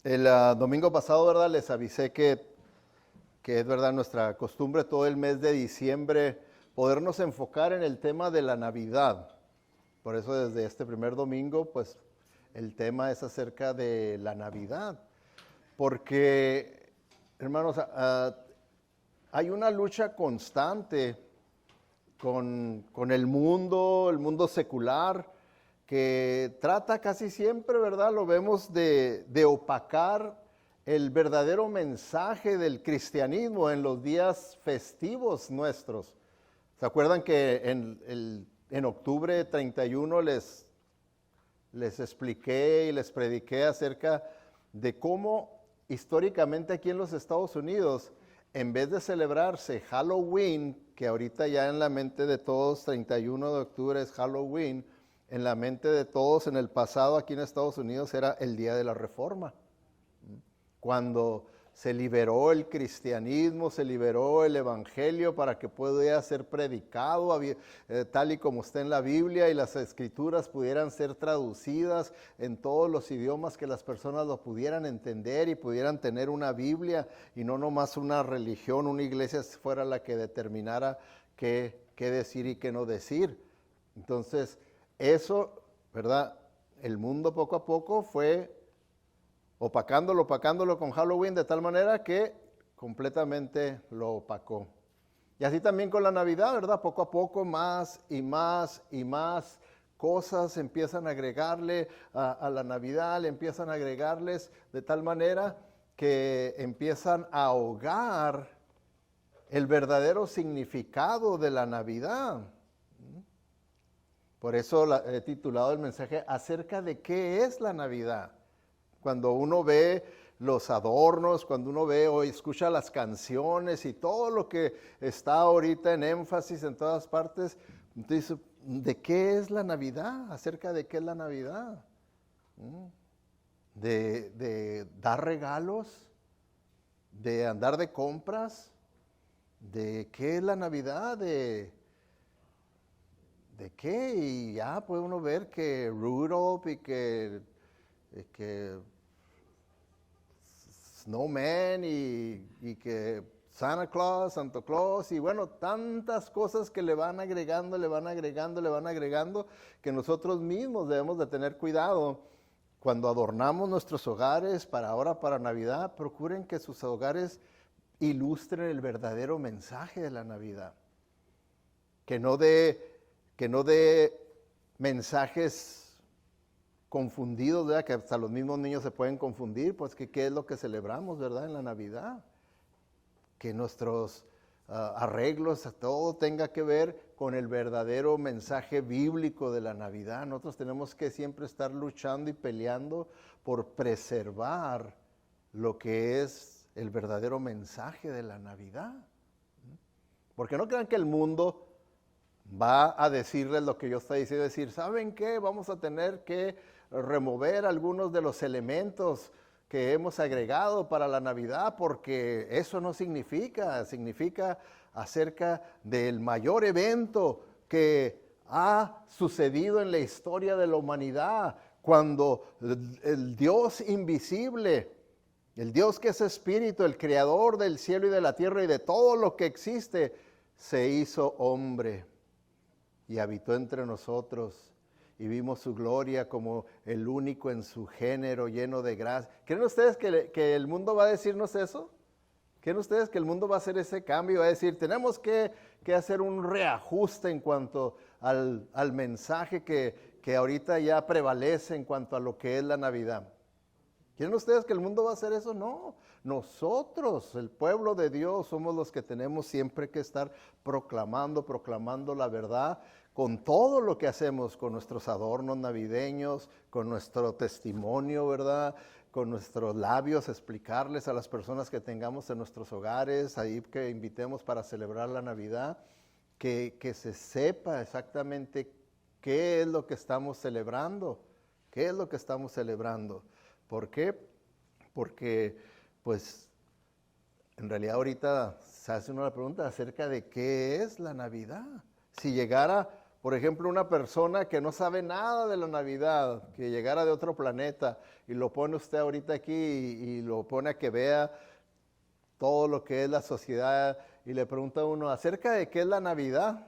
El domingo pasado, ¿verdad? Les avisé que es verdad nuestra costumbre todo el mes de diciembre podernos enfocar en el tema de la Navidad. Por eso desde este primer domingo, pues el tema es acerca de la Navidad. Porque, hermanos, hay una lucha constante con el mundo secular, que trata casi siempre, ¿verdad? Lo vemos de opacar el verdadero mensaje del cristianismo en los días festivos nuestros. ¿Se acuerdan que en octubre 31 les expliqué y les prediqué acerca de cómo históricamente aquí en los Estados Unidos, en vez de celebrarse Halloween, que ahorita ya en la mente de todos, 31 de octubre es Halloween, en la mente de todos en el pasado aquí en Estados Unidos era el Día de la Reforma, cuando se liberó el cristianismo, se liberó el evangelio para que pudiera ser predicado tal y como está en la Biblia, y las escrituras pudieran ser traducidas en todos los idiomas, que las personas lo pudieran entender y pudieran tener una Biblia y no nomás una religión, una iglesia fuera la que determinara qué decir y qué no decir. Entonces, eso, ¿verdad? El mundo poco a poco fue opacándolo con Halloween de tal manera que completamente lo opacó. Y así también con la Navidad, ¿verdad? Poco a poco más y más y más cosas empiezan a agregarle a la Navidad, le empiezan a agregarles de tal manera que empiezan a ahogar el verdadero significado de la Navidad. Por eso he titulado el mensaje acerca de qué es la Navidad. Cuando uno ve los adornos, cuando uno ve o escucha las canciones y todo lo que está ahorita en énfasis en todas partes, dice, ¿de qué es la Navidad? ¿Acerca de qué es la Navidad? ¿De dar regalos? ¿De andar de compras? ¿De qué es la Navidad? ¿De qué? Y ya puede uno ver que Rudolph y que Snowman y que Santa Claus y bueno, tantas cosas que le van agregando, que nosotros mismos debemos de tener cuidado. Cuando adornamos nuestros hogares para Navidad, procuren que sus hogares ilustren el verdadero mensaje de la Navidad. Que no dé mensajes confundidos, ¿verdad? Que hasta los mismos niños se pueden confundir, pues que qué es lo que celebramos, ¿verdad? En la Navidad. Que nuestros arreglos, todo tenga que ver con el verdadero mensaje bíblico de la Navidad. Nosotros tenemos que siempre estar luchando y peleando por preservar lo que es el verdadero mensaje de la Navidad. Porque no crean que el mundo va a decirles lo que yo estoy diciendo, decir, ¿saben qué? Vamos a tener que remover algunos de los elementos que hemos agregado para la Navidad, porque eso no significa acerca del mayor evento que ha sucedido en la historia de la humanidad, cuando el Dios invisible, el Dios que es espíritu, el creador del cielo y de la tierra y de todo lo que existe, se hizo hombre y habitó entre nosotros, y vimos su gloria como el único en su género, lleno de gracia. ¿Creen ustedes que el mundo va a decirnos eso? ¿Creen ustedes que el mundo va a hacer ese cambio? Va a decir, tenemos que hacer un reajuste en cuanto al mensaje que ahorita ya prevalece en cuanto a lo que es la Navidad. ¿Quieren ustedes que el mundo va a hacer eso? No. Nosotros, el pueblo de Dios, somos los que tenemos siempre que estar proclamando la verdad con todo lo que hacemos, con nuestros adornos navideños, con nuestro testimonio, ¿verdad? Con nuestros labios, explicarles a las personas que tengamos en nuestros hogares, ahí que invitemos para celebrar la Navidad, que se sepa exactamente qué es lo que estamos celebrando, ¿Por qué? Porque, pues, en realidad ahorita se hace una pregunta acerca de qué es la Navidad. Si llegara, Por ejemplo, una persona que no sabe nada de la Navidad, que llegara de otro planeta y lo pone usted ahorita aquí y lo pone a que vea todo lo que es la sociedad y le pregunta a uno acerca de qué es la Navidad.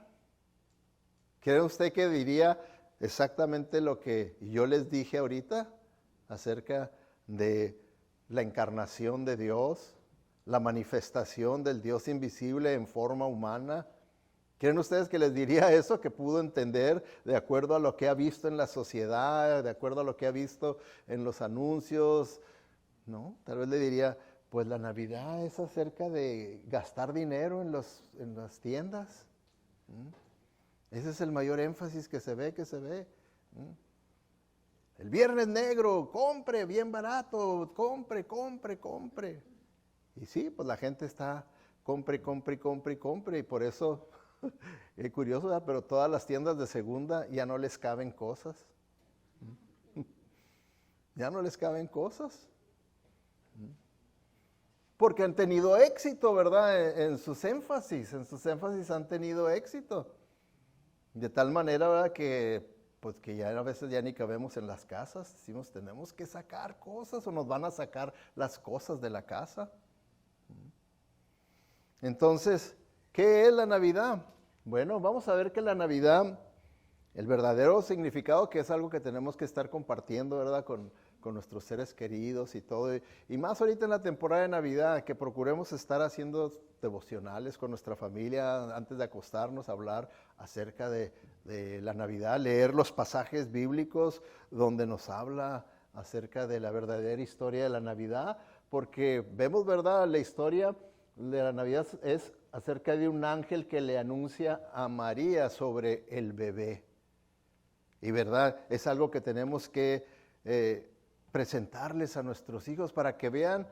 ¿Cree usted que diría exactamente lo que yo les dije ahorita acerca de la encarnación de Dios, la manifestación del Dios invisible en forma humana? ¿Creen ustedes que les diría eso, que pudo entender de acuerdo a lo que ha visto en la sociedad, de acuerdo a lo que ha visto en los anuncios? No, tal vez le diría, pues la Navidad es acerca de gastar dinero en las tiendas. Ese es el mayor énfasis que se ve. El Viernes Negro, compre, bien barato, compre. Y sí, pues la gente está compre. Y por eso, es curioso, ¿verdad? Pero todas las tiendas de segunda ya no les caben cosas. Ya no les caben cosas. Porque han tenido éxito, ¿verdad? En sus énfasis han tenido éxito. De tal manera, ¿verdad? Pues que ya a veces ya ni cabemos en las casas. Decimos, tenemos que sacar cosas o nos van a sacar las cosas de la casa. Entonces, ¿qué es la Navidad? Bueno, vamos a ver que la Navidad, el verdadero significado, que es algo que tenemos que estar compartiendo, ¿verdad? Con nuestros seres queridos y todo. Y más ahorita en la temporada de Navidad, que procuremos estar haciendo devocionales con nuestra familia antes de acostarnos, hablar acerca de la Navidad, leer los pasajes bíblicos donde nos habla acerca de la verdadera historia de la Navidad, porque vemos, ¿verdad? La historia de la Navidad es acerca de un ángel que le anuncia a María sobre el bebé. Y verdad, es algo que tenemos que presentarles a nuestros hijos para que vean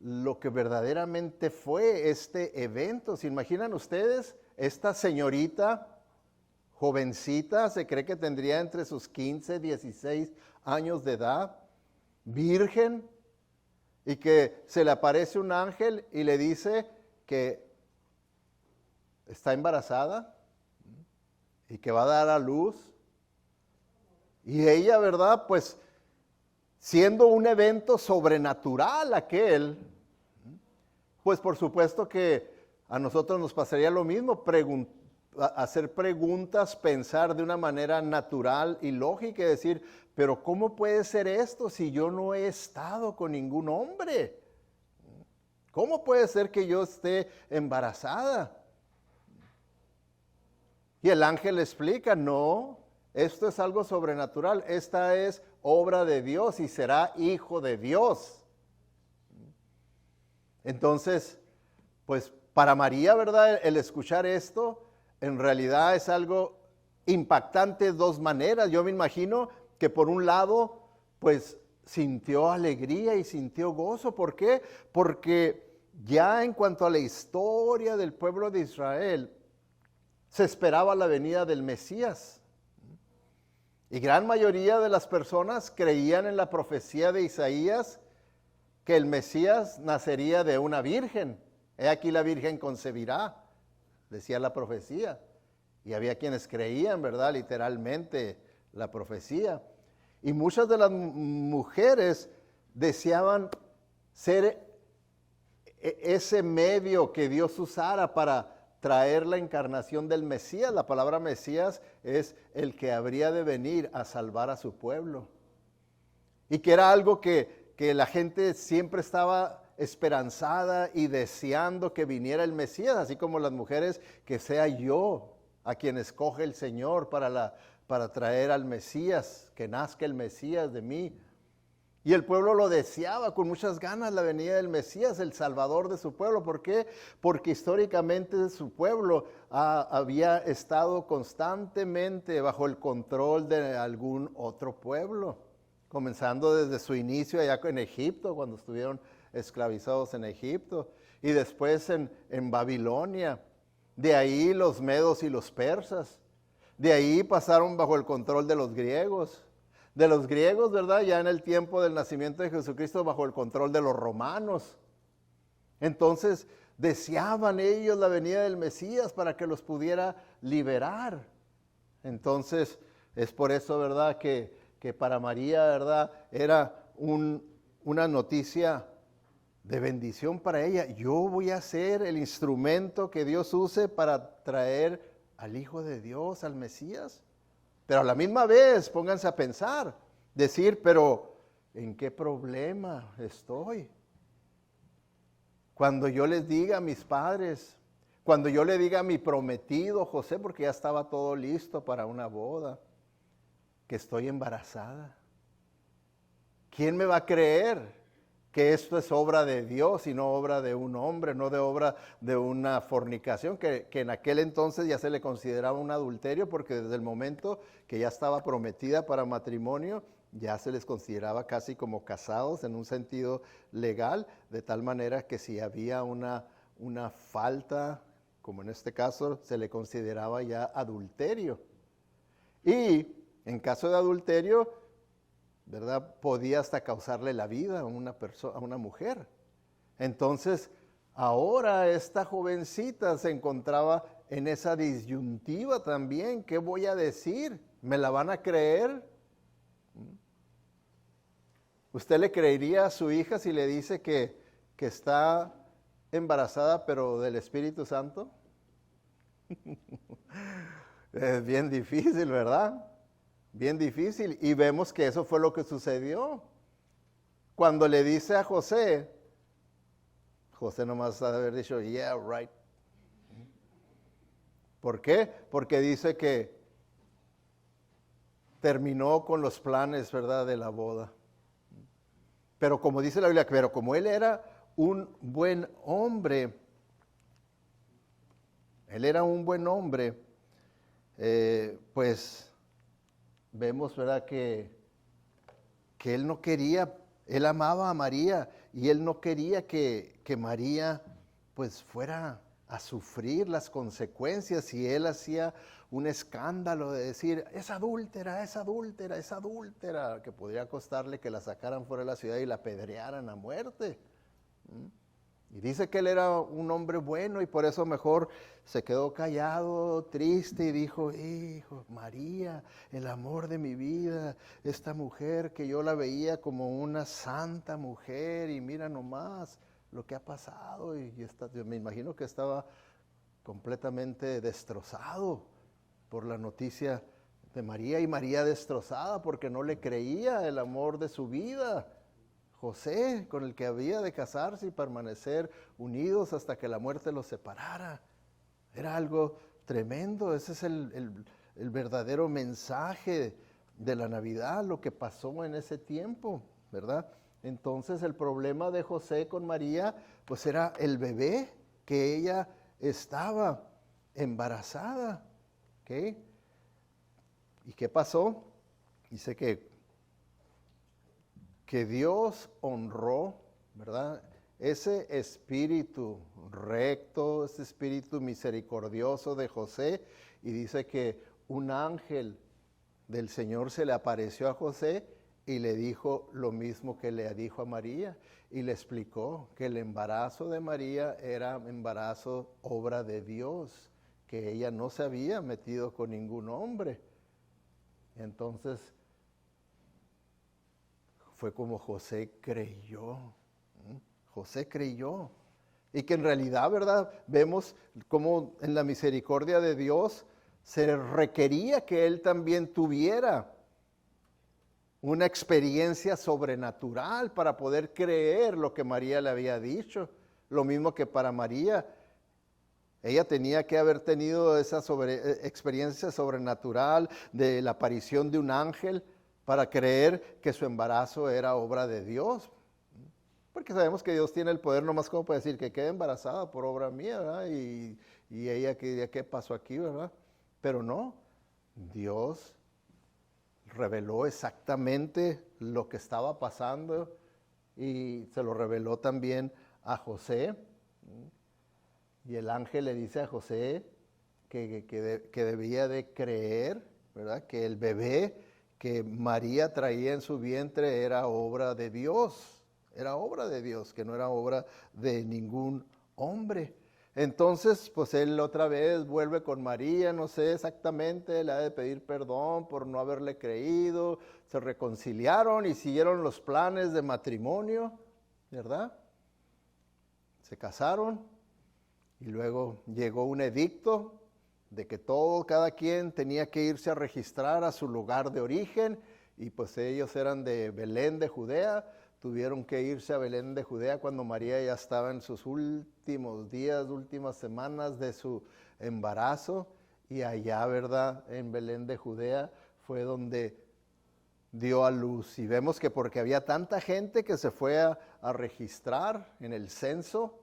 lo que verdaderamente fue este evento. ¿Se imaginan ustedes? Esta señorita, jovencita, se cree que tendría entre sus 15, 16 años de edad, virgen, y que se le aparece un ángel y le dice que está embarazada y que va a dar a luz. Y ella, ¿verdad? Pues siendo un evento sobrenatural aquel, pues por supuesto que a nosotros nos pasaría lo mismo, hacer preguntas, pensar de una manera natural y lógica y decir, pero ¿cómo puede ser esto si yo no he estado con ningún hombre? ¿Cómo puede ser que yo esté embarazada? Y el ángel le explica, no, esto es algo sobrenatural, esta es obra de Dios y será hijo de Dios. Entonces, pues para María, ¿verdad? El escuchar esto en realidad es algo impactante de dos maneras. Yo me imagino que por un lado, pues sintió alegría y sintió gozo. ¿Por qué? Porque ya en cuanto a la historia del pueblo de Israel, se esperaba la venida del Mesías. Y gran mayoría de las personas creían en la profecía de Isaías que el Mesías nacería de una virgen. He aquí la virgen concebirá, decía la profecía. Y había quienes creían, ¿verdad? Literalmente la profecía. Y muchas de las mujeres deseaban ser ese medio que Dios usara para traer la encarnación del Mesías. La palabra Mesías es el que habría de venir a salvar a su pueblo. Y que era algo que la gente siempre estaba esperanzada y deseando que viniera el Mesías, así como las mujeres, que sea yo a quien escoge el Señor para traer al Mesías, que nazca el Mesías de mí. Y el pueblo lo deseaba con muchas ganas, la venida del Mesías, el Salvador de su pueblo. ¿Por qué? Porque históricamente su pueblo había estado constantemente bajo el control de algún otro pueblo, comenzando desde su inicio allá en Egipto, cuando estuvieron esclavizados en Egipto, y después en Babilonia. De ahí los medos y los persas. De ahí pasaron bajo el control de los griegos. De los griegos, ¿verdad? Ya en el tiempo del nacimiento de Jesucristo, bajo el control de los romanos. Entonces, deseaban ellos la venida del Mesías para que los pudiera liberar. Entonces, es por eso, ¿verdad?, que para María, ¿verdad?, era una noticia de bendición para ella. Yo voy a ser el instrumento que Dios use para traer al Hijo de Dios, al Mesías. Pero a la misma vez, pónganse a pensar, decir, pero ¿en qué problema estoy? Cuando yo les diga a mis padres, cuando yo le diga a mi prometido José, porque ya estaba todo listo para una boda, que estoy embarazada, ¿quién me va a creer que esto es obra de Dios y no obra de un hombre, no de obra de una fornicación, que en aquel entonces ya se le consideraba un adulterio, porque desde el momento que ya estaba prometida para matrimonio, ya se les consideraba casi como casados en un sentido legal, de tal manera que si había una falta, como en este caso, se le consideraba ya adulterio. Y en caso de adulterio, ¿verdad?, podía hasta causarle la vida a una mujer. Entonces, ahora esta jovencita se encontraba en esa disyuntiva también. ¿Qué voy a decir? ¿Me la van a creer? ¿Usted le creería a su hija si le dice que está embarazada pero del Espíritu Santo? Es bien difícil, ¿verdad? Bien difícil. Y vemos que eso fue lo que sucedió. Cuando le dice a José, José nomás ha de haber dicho, yeah, right. ¿Por qué? Porque dice que terminó con los planes, ¿verdad?, de la boda. Pero como dice la Biblia, pero como él era un buen hombre, pues vemos, ¿verdad?, que él no quería, él amaba a María y él no quería que María pues fuera a sufrir las consecuencias, y él hacía un escándalo de decir, es adúltera, es adúltera, es adúltera, que podría costarle que la sacaran fuera de la ciudad y la apedrearan a muerte. Y dice que él era un hombre bueno y por eso mejor se quedó callado, triste, y dijo, hijo, María, el amor de mi vida, esta mujer que yo la veía como una santa mujer, y mira nomás lo que ha pasado. Yo me imagino que estaba completamente destrozado por la noticia de María, y María destrozada porque no le creía el amor de su vida, José, con el que había de casarse y permanecer unidos hasta que la muerte los separara. Era algo tremendo. Ese es el verdadero mensaje de la Navidad, lo que pasó en ese tiempo, ¿verdad? Entonces el problema de José con María, pues era el bebé, que ella estaba embarazada. ¿Ok? ¿Y qué pasó? Dice que Dios honró, ¿verdad?, ese espíritu recto, ese espíritu misericordioso de José, y dice que un ángel del Señor se le apareció a José y le dijo lo mismo que le dijo a María, y le explicó que el embarazo de María era embarazo obra de Dios, que ella no se había metido con ningún hombre. Entonces fue como José creyó. José creyó. Y que en realidad, ¿verdad?, vemos cómo en la misericordia de Dios se requería que él también tuviera una experiencia sobrenatural para poder creer lo que María le había dicho. Lo mismo que para María, ella tenía que haber tenido esa experiencia sobrenatural de la aparición de un ángel para creer que su embarazo era obra de Dios. Porque sabemos que Dios tiene el poder nomás como para decir que quede embarazada por obra mía, ¿verdad? Y ella que diría, ¿qué pasó aquí, verdad? Pero no, Dios reveló exactamente lo que estaba pasando y se lo reveló también a José. Y el ángel le dice a José que debía de creer, ¿verdad?, que el bebé que María traía en su vientre era obra de Dios. Era obra de Dios, que no era obra de ningún hombre. Entonces, pues él otra vez vuelve con María, no sé exactamente, le ha de pedir perdón por no haberle creído, se reconciliaron y siguieron los planes de matrimonio, ¿verdad? Se casaron y luego llegó un edicto de que cada quien tenía que irse a registrar a su lugar de origen, y pues ellos eran de Belén de Judea, tuvieron que irse a Belén de Judea cuando María ya estaba en sus últimos días, últimas semanas de su embarazo, y allá, ¿verdad?, en Belén de Judea fue donde dio a luz. Y vemos que porque había tanta gente que se fue a registrar en el censo,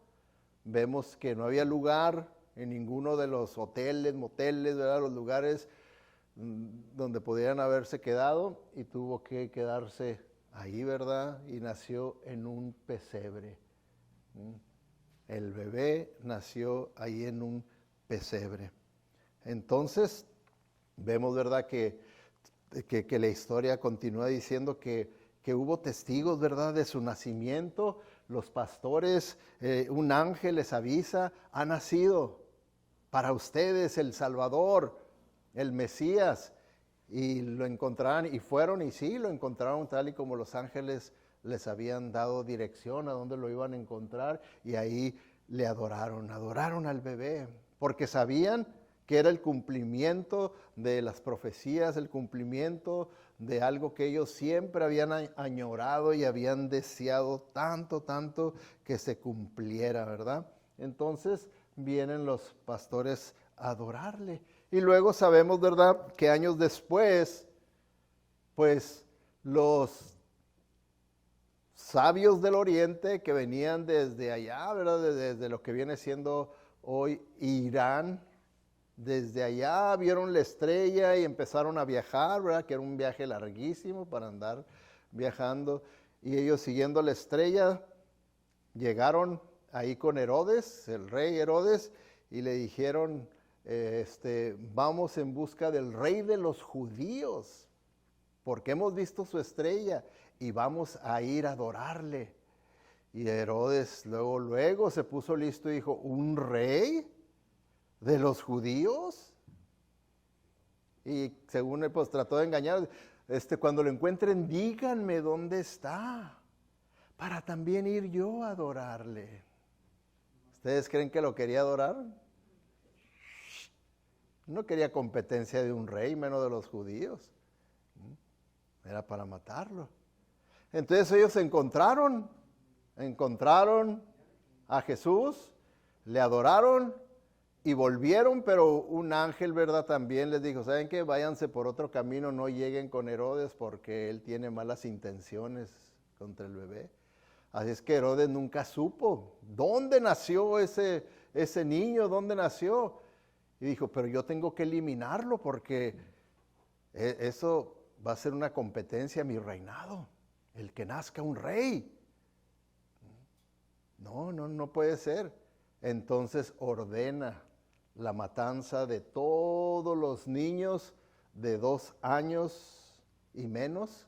vemos que no había lugar en ninguno de los hoteles, moteles, ¿verdad?, los lugares donde pudieran haberse quedado, y tuvo que quedarse ahí, ¿verdad? Y nació en un pesebre. El bebé nació ahí en un pesebre. Entonces, vemos, ¿verdad?, que la historia continúa diciendo que hubo testigos, ¿verdad?, de su nacimiento. Los pastores, un ángel les avisa: ha nacido para ustedes el Salvador, el Mesías. Y lo encontraron, y fueron, y sí, lo encontraron tal y como los ángeles les habían dado dirección a dónde lo iban a encontrar, y ahí le adoraron al bebé, porque sabían que era el cumplimiento de las profecías, el cumplimiento de algo que ellos siempre habían añorado y habían deseado tanto, tanto que se cumpliera, ¿verdad? Entonces vienen los pastores a adorarle. Y luego sabemos, ¿verdad?, que años después, pues los sabios del oriente que venían desde allá, ¿verdad?, desde lo que viene siendo hoy Irán, desde allá vieron la estrella y empezaron a viajar, ¿verdad?, que era un viaje larguísimo para andar viajando, y ellos siguiendo la estrella llegaron ahí con Herodes, el rey Herodes, y le dijeron: vamos en busca del rey de los judíos, porque hemos visto su estrella y vamos a ir a adorarle. Y Herodes luego se puso listo y dijo: ¿un rey de los judíos? Y según él, pues trató de engañar: cuando lo encuentren, díganme dónde está, para también ir yo a adorarle. ¿Ustedes creen que lo quería adorar? No quería competencia de un rey, menos de los judíos. Era para matarlo. Entonces ellos encontraron a Jesús, le adoraron y volvieron, pero un ángel, ¿verdad?, también les dijo: ¿saben qué? Váyanse por otro camino, no lleguen con Herodes, porque él tiene malas intenciones contra el bebé. Así es que Herodes nunca supo dónde nació ese niño, dónde nació. Y dijo: pero yo tengo que eliminarlo, porque eso va a ser una competencia a mi reinado, el que nazca un rey. No puede ser. Entonces ordena la matanza de todos los niños de 2 años y menos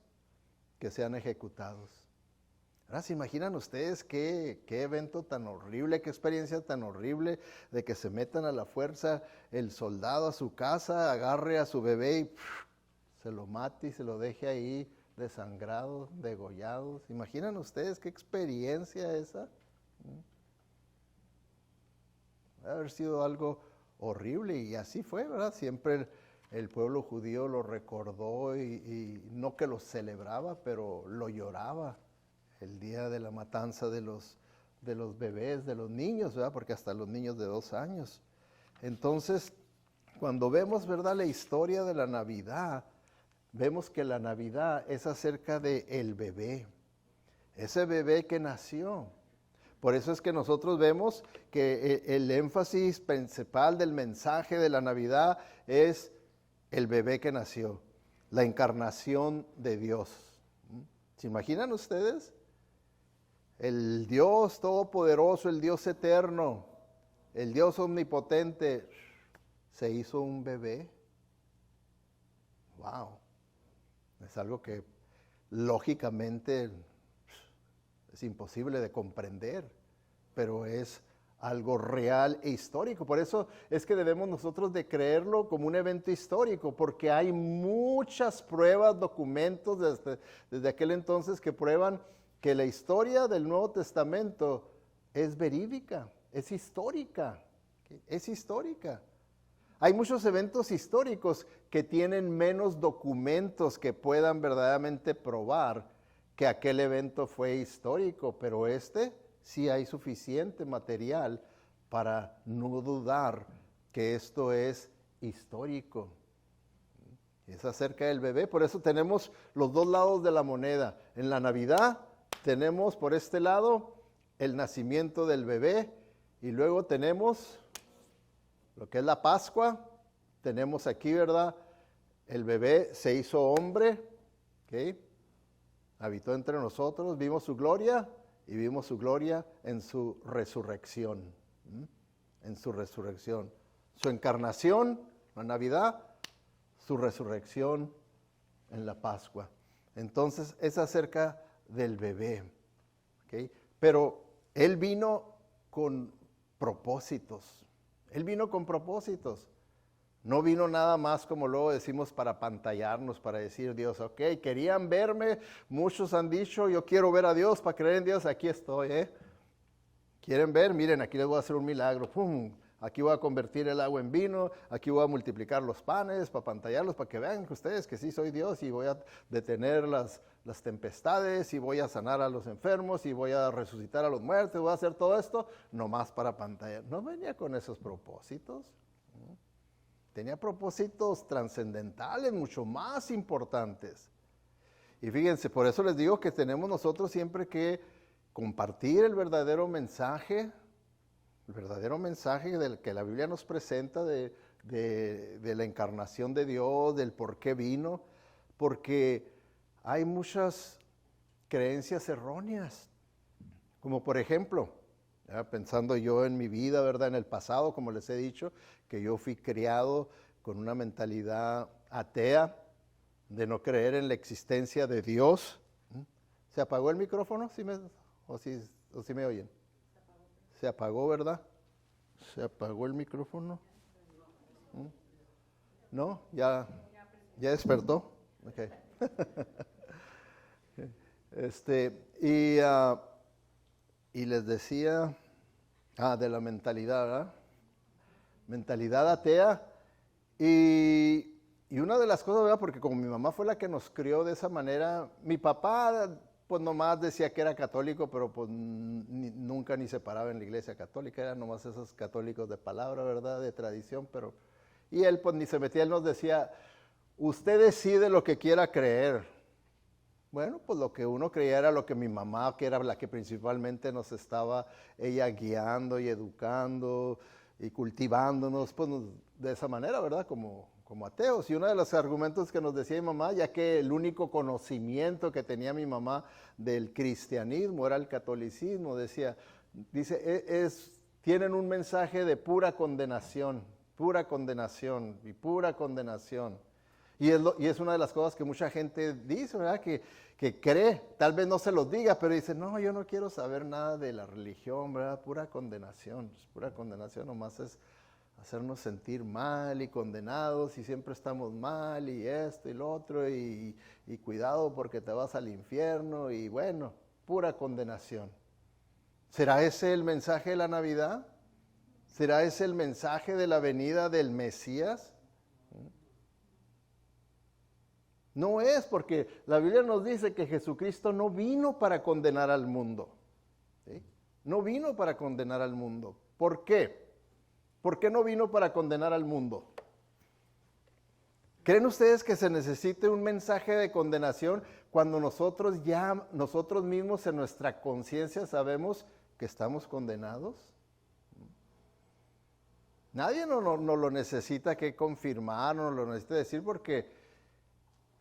que sean ejecutados. Ahora, ¿se imaginan ustedes qué evento tan horrible, qué experiencia tan horrible de que se metan a la fuerza el soldado a su casa, agarre a su bebé y se lo mate y se lo deje ahí desangrado, degollado? ¿Se imaginan ustedes qué experiencia esa? Debe haber sido algo horrible, y así fue, ¿verdad? Siempre el pueblo judío lo recordó, y no que lo celebraba, pero lo lloraba el día de la matanza de los bebés, de los niños, ¿verdad? Porque hasta los niños de 2 años. Entonces, cuando vemos, ¿verdad?, la historia de la Navidad, vemos que la Navidad es acerca de el bebé, ese bebé que nació. Por eso es que nosotros vemos que el énfasis principal del mensaje de la Navidad es el bebé que nació, la encarnación de Dios. ¿Se imaginan ustedes? El Dios todopoderoso, el Dios eterno, el Dios omnipotente, se hizo un bebé. ¡Wow! Es algo que lógicamente es imposible de comprender, pero es algo real e histórico. Por eso es que debemos nosotros de creerlo como un evento histórico, porque hay muchas pruebas, documentos desde aquel entonces que prueban que la historia del Nuevo Testamento es verídica, es histórica, es histórica. Hay muchos eventos históricos que tienen menos documentos que puedan verdaderamente probar que aquel evento fue histórico, pero sí hay suficiente material para no dudar que esto es histórico. Es acerca del bebé, por eso tenemos los dos lados de la moneda. En la Navidad tenemos por este lado el nacimiento del bebé y luego tenemos lo que es la Pascua. Tenemos aquí, ¿verdad? El bebé se hizo hombre, ¿ok? Habitó entre nosotros, vimos su gloria y vimos su gloria en su resurrección. En su resurrección. Su encarnación, la Navidad, su resurrección en la Pascua. Entonces es acerca del bebé, ¿ok? Pero Él vino con propósitos. Él vino con propósitos. No vino nada más, como luego decimos, para apantallarnos, para decir Dios, ok, querían verme, muchos han dicho, yo quiero ver a Dios, para creer en Dios, aquí estoy, ¿Quieren ver? Miren, aquí les voy a hacer un milagro, ¡pum! Aquí voy a convertir el agua en vino, aquí voy a multiplicar los panes para apantallarlos, para que vean ustedes que sí soy Dios y voy a detener las tempestades y voy a sanar a los enfermos y voy a resucitar a los muertos, voy a hacer todo esto, nomás para apantallar. No venía con esos propósitos. Tenía propósitos trascendentales, mucho más importantes. Y fíjense, por eso les digo que tenemos nosotros siempre que compartir el verdadero mensaje del que la Biblia nos presenta de la encarnación de Dios, del por qué vino, porque hay muchas creencias erróneas, como por ejemplo, pensando yo en mi vida, ¿verdad? En el pasado, como les he dicho, que yo fui criado con una mentalidad atea, de no creer en la existencia de Dios. ¿Se apagó el micrófono? ¿O sí me oyen? Se apagó, ¿verdad? ¿Se apagó el micrófono? ¿No? ¿Ya despertó? Ok. Y les decía, de la mentalidad, ¿verdad? Mentalidad atea. Y una de las cosas, ¿verdad? Porque como mi mamá fue la que nos crió de esa manera, mi papá pues nomás decía que era católico, pero pues nunca ni se paraba en la iglesia católica, eran nomás esos católicos de palabra, ¿verdad? De tradición, y él pues ni se metía, él nos decía, usted decide lo que quiera creer. Bueno, pues lo que uno creía era lo que mi mamá, que era la que principalmente nos estaba ella guiando y educando y cultivándonos, pues de esa manera, ¿verdad? Como ateos. Y uno de los argumentos que nos decía mi mamá, ya que el único conocimiento que tenía mi mamá del cristianismo era el catolicismo, dice, tienen un mensaje de pura condenación y pura condenación. Y es una de las cosas que mucha gente dice, ¿verdad? Que cree, tal vez no se los diga, pero dice, no, yo no quiero saber nada de la religión, ¿verdad? Pura condenación, nomás es hacernos sentir mal y condenados y siempre estamos mal y esto y lo otro y cuidado porque te vas al infierno y bueno, pura condenación. ¿Será ese el mensaje de la Navidad? ¿Será ese el mensaje de la venida del Mesías? No es, porque la Biblia nos dice que Jesucristo no vino para condenar al mundo. ¿Sí? No vino para condenar al mundo. ¿Por qué? ¿Por qué no vino para condenar al mundo? ¿Creen ustedes que se necesite un mensaje de condenación cuando nosotros mismos en nuestra conciencia sabemos que estamos condenados? Nadie no lo necesita que confirmar, no lo necesita decir porque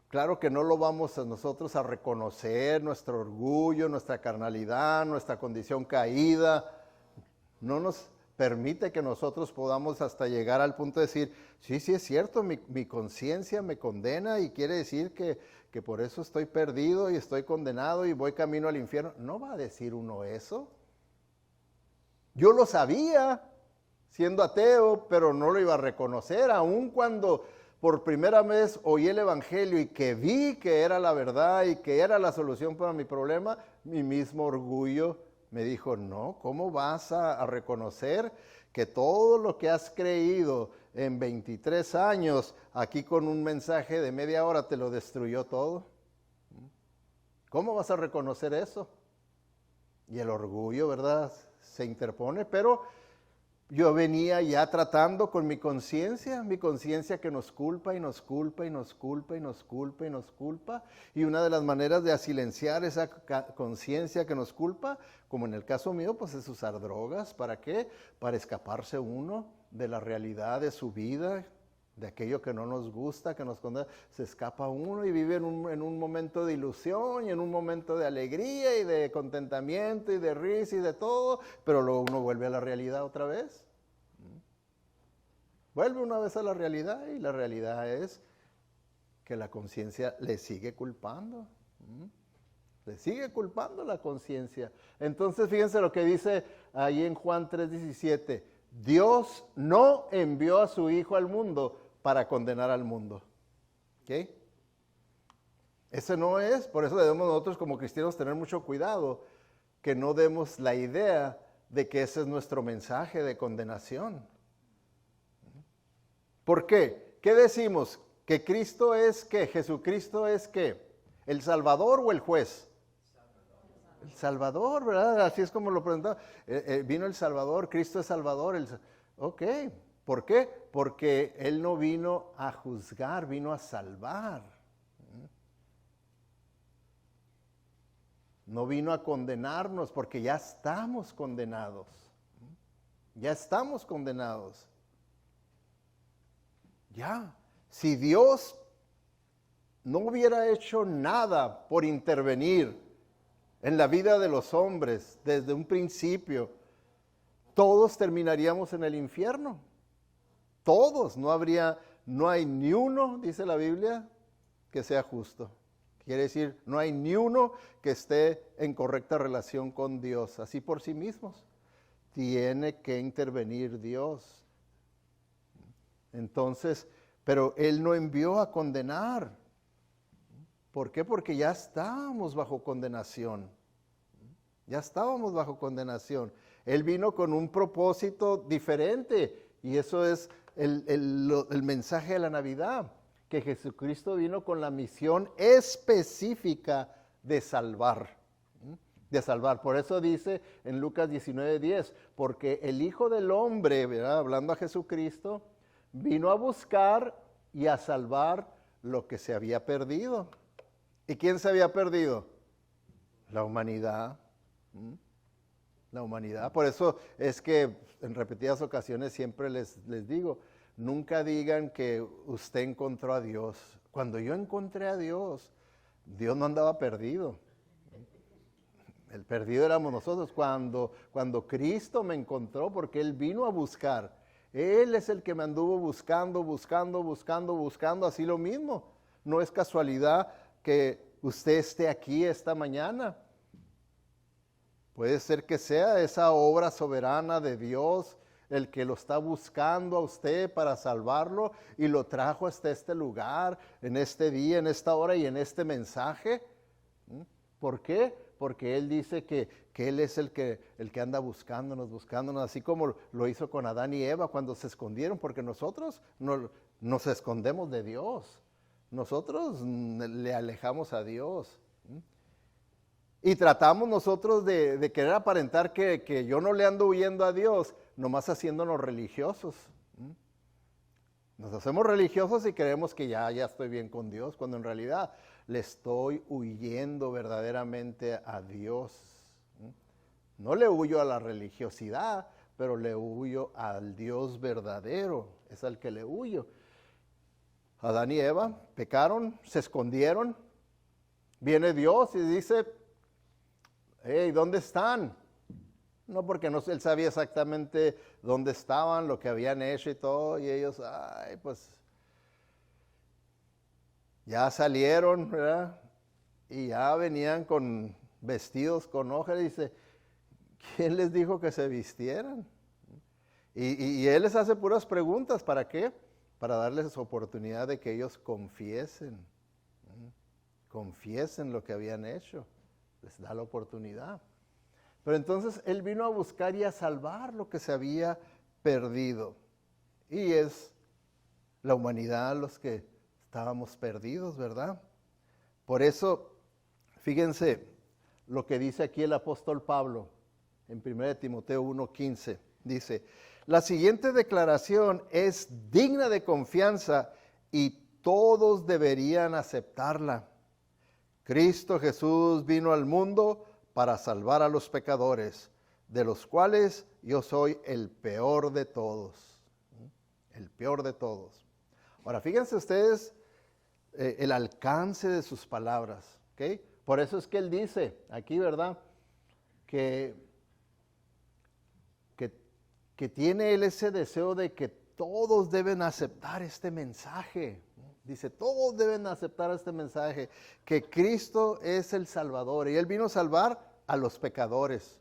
claro que no lo vamos a nosotros a reconocer, nuestro orgullo, nuestra carnalidad, nuestra condición caída, no nos permite que nosotros podamos hasta llegar al punto de decir, sí es cierto, mi conciencia me condena y quiere decir que por eso estoy perdido y estoy condenado y voy camino al infierno. No va a decir uno eso. Yo lo sabía siendo ateo, pero no lo iba a reconocer, aun cuando por primera vez oí el Evangelio y que vi que era la verdad y que era la solución para mi problema, mi mismo orgullo me dijo, no, ¿cómo vas a reconocer que todo lo que has creído en 23 años, aquí con un mensaje de media hora te lo destruyó todo? ¿Cómo vas a reconocer eso? Y el orgullo, ¿verdad?, se interpone, pero yo venía ya tratando con mi conciencia que nos culpa y nos culpa y nos culpa y nos culpa y nos culpa. Y una de las maneras de silenciar esa conciencia que nos culpa, como en el caso mío, pues es usar drogas. ¿Para qué? Para escaparse uno de la realidad de su vida, de aquello que no nos gusta, que nos condena. Se escapa uno y vive en un momento de ilusión y en un momento de alegría y de contentamiento y de risa y de todo, pero luego uno vuelve a la realidad otra vez. Vuelve una vez a la realidad y la realidad es que la conciencia le sigue culpando. Le sigue culpando la conciencia. Entonces fíjense lo que dice ahí en Juan 3:17. Dios no envió a su Hijo al mundo para condenar al mundo. ¿Ok? Ese no es, por eso debemos nosotros como cristianos tener mucho cuidado, que no demos la idea de que ese es nuestro mensaje de condenación. ¿Por qué? ¿Qué decimos? ¿Que Cristo es qué? ¿Jesucristo es qué? ¿El Salvador o el juez? El Salvador, ¿verdad? Así es como lo presentaba. Vino el Salvador, Cristo es Salvador. Ok, ¿por qué? Porque Él no vino a juzgar, vino a salvar. No vino a condenarnos porque ya estamos condenados. Ya estamos condenados. Ya, si Dios no hubiera hecho nada por intervenir en la vida de los hombres desde un principio, todos terminaríamos en el infierno. Todos, no hay ni uno, dice la Biblia, que sea justo. Quiere decir, no hay ni uno que esté en correcta relación con Dios, así por sí mismos. Tiene que intervenir Dios. Entonces, pero Él no envió a condenar. ¿Por qué? Porque ya estábamos bajo condenación. Ya estábamos bajo condenación. Él vino con un propósito diferente y eso es el mensaje de la Navidad, que Jesucristo vino con la misión específica de salvar. De salvar. Por eso dice en Lucas 19:10, porque el Hijo del Hombre, ¿verdad?, hablando a Jesucristo, vino a buscar y a salvar lo que se había perdido. ¿Y quién se había perdido? La humanidad. La humanidad. Por eso es que en repetidas ocasiones siempre les digo, nunca digan que usted encontró a Dios. Cuando yo encontré a Dios, Dios no andaba perdido. El perdido éramos nosotros. Cuando Cristo me encontró, porque Él vino a buscar. Él es el que me anduvo buscando, así lo mismo. No es casualidad que usted esté aquí esta mañana. Puede ser que sea esa obra soberana de Dios el que lo está buscando a usted para salvarlo y lo trajo hasta este lugar, en este día, en esta hora y en este mensaje. ¿Por qué? Porque Él dice que Él es el que anda buscándonos, así como lo hizo con Adán y Eva cuando se escondieron, porque nosotros nos escondemos de Dios. Nosotros le alejamos a Dios. Y tratamos nosotros de querer aparentar que yo no le ando huyendo a Dios, nomás haciéndonos religiosos. Nos hacemos religiosos y creemos que ya estoy bien con Dios, cuando en realidad le estoy huyendo verdaderamente a Dios. No le huyo a la religiosidad, pero le huyo al Dios verdadero, es al que le huyo. Adán y Eva pecaron, se escondieron. Viene Dios y dice, hey, ¿dónde están? No, porque él sabía exactamente dónde estaban, lo que habían hecho y todo, y ellos, pues, ya salieron, ¿verdad? Y ya venían con vestidos con hojas, y dice, ¿quién les dijo que se vistieran? Y Él les hace puras preguntas, ¿para qué? Para darles oportunidad de que ellos confiesen lo que habían hecho. Les da la oportunidad. Pero entonces Él vino a buscar y a salvar lo que se había perdido. Y es la humanidad los que estábamos perdidos, ¿verdad? Por eso, fíjense lo que dice aquí el apóstol Pablo en 1 Timoteo 1:15. Dice, la siguiente declaración es digna de confianza y todos deberían aceptarla. Cristo Jesús vino al mundo para salvar a los pecadores, de los cuales yo soy el peor de todos. El peor de todos. Ahora, fíjense ustedes el alcance de sus palabras, ¿ok? Por eso es que él dice aquí, ¿verdad? Que tiene él ese deseo de que todos deben aceptar este mensaje. Dice, todos deben aceptar este mensaje, que Cristo es el Salvador. Y Él vino a salvar a los pecadores.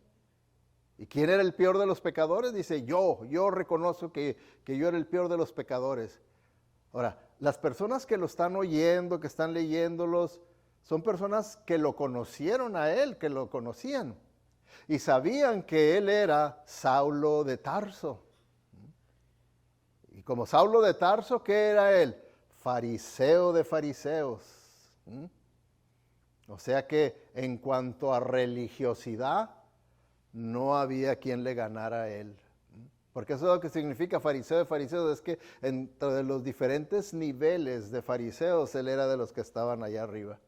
¿Y quién era el peor de los pecadores? Dice, yo reconozco que yo era el peor de los pecadores. Ahora, las personas que lo están oyendo, que están leyéndolos, son personas que lo conocieron a Él, que lo conocían. Y sabían que Él era Saulo de Tarso. Y como Saulo de Tarso, ¿qué era Él? Fariseo de fariseos. O sea que en cuanto a religiosidad, no había quien le ganara a Él. Porque eso es lo que significa fariseo de fariseos, es que entre los diferentes niveles de fariseos, Él era de los que estaban allá arriba,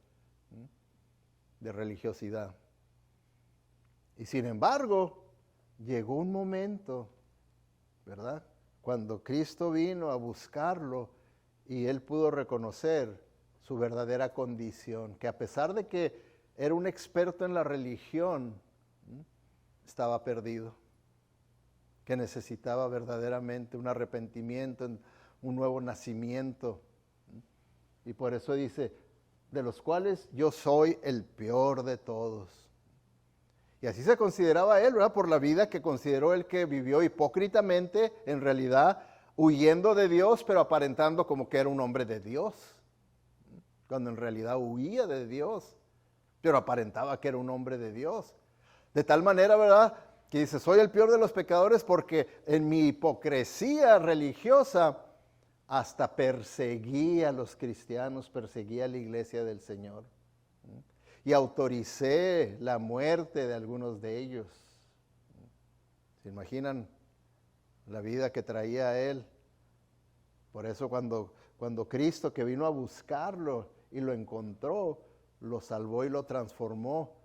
de religiosidad. Y sin embargo, llegó un momento, ¿verdad?, cuando Cristo vino a buscarlo y Él pudo reconocer su verdadera condición, que a pesar de que era un experto en la religión, estaba perdido, que necesitaba verdaderamente un arrepentimiento, un nuevo nacimiento. Y por eso dice, de los cuales yo soy el peor de todos. Y así se consideraba él, ¿verdad? Por la vida que consideró él, que vivió hipócritamente, en realidad huyendo de Dios, pero aparentando como que era un hombre de Dios, cuando en realidad huía de Dios, pero aparentaba que era un hombre de Dios. De tal manera, ¿verdad?, que dice, soy el peor de los pecadores porque en mi hipocresía religiosa hasta perseguía a los cristianos, perseguía a la iglesia del Señor. Y autoricé la muerte de algunos de ellos. ¿Se imaginan la vida que traía él? Por eso cuando Cristo, que vino a buscarlo y lo encontró, lo salvó y lo transformó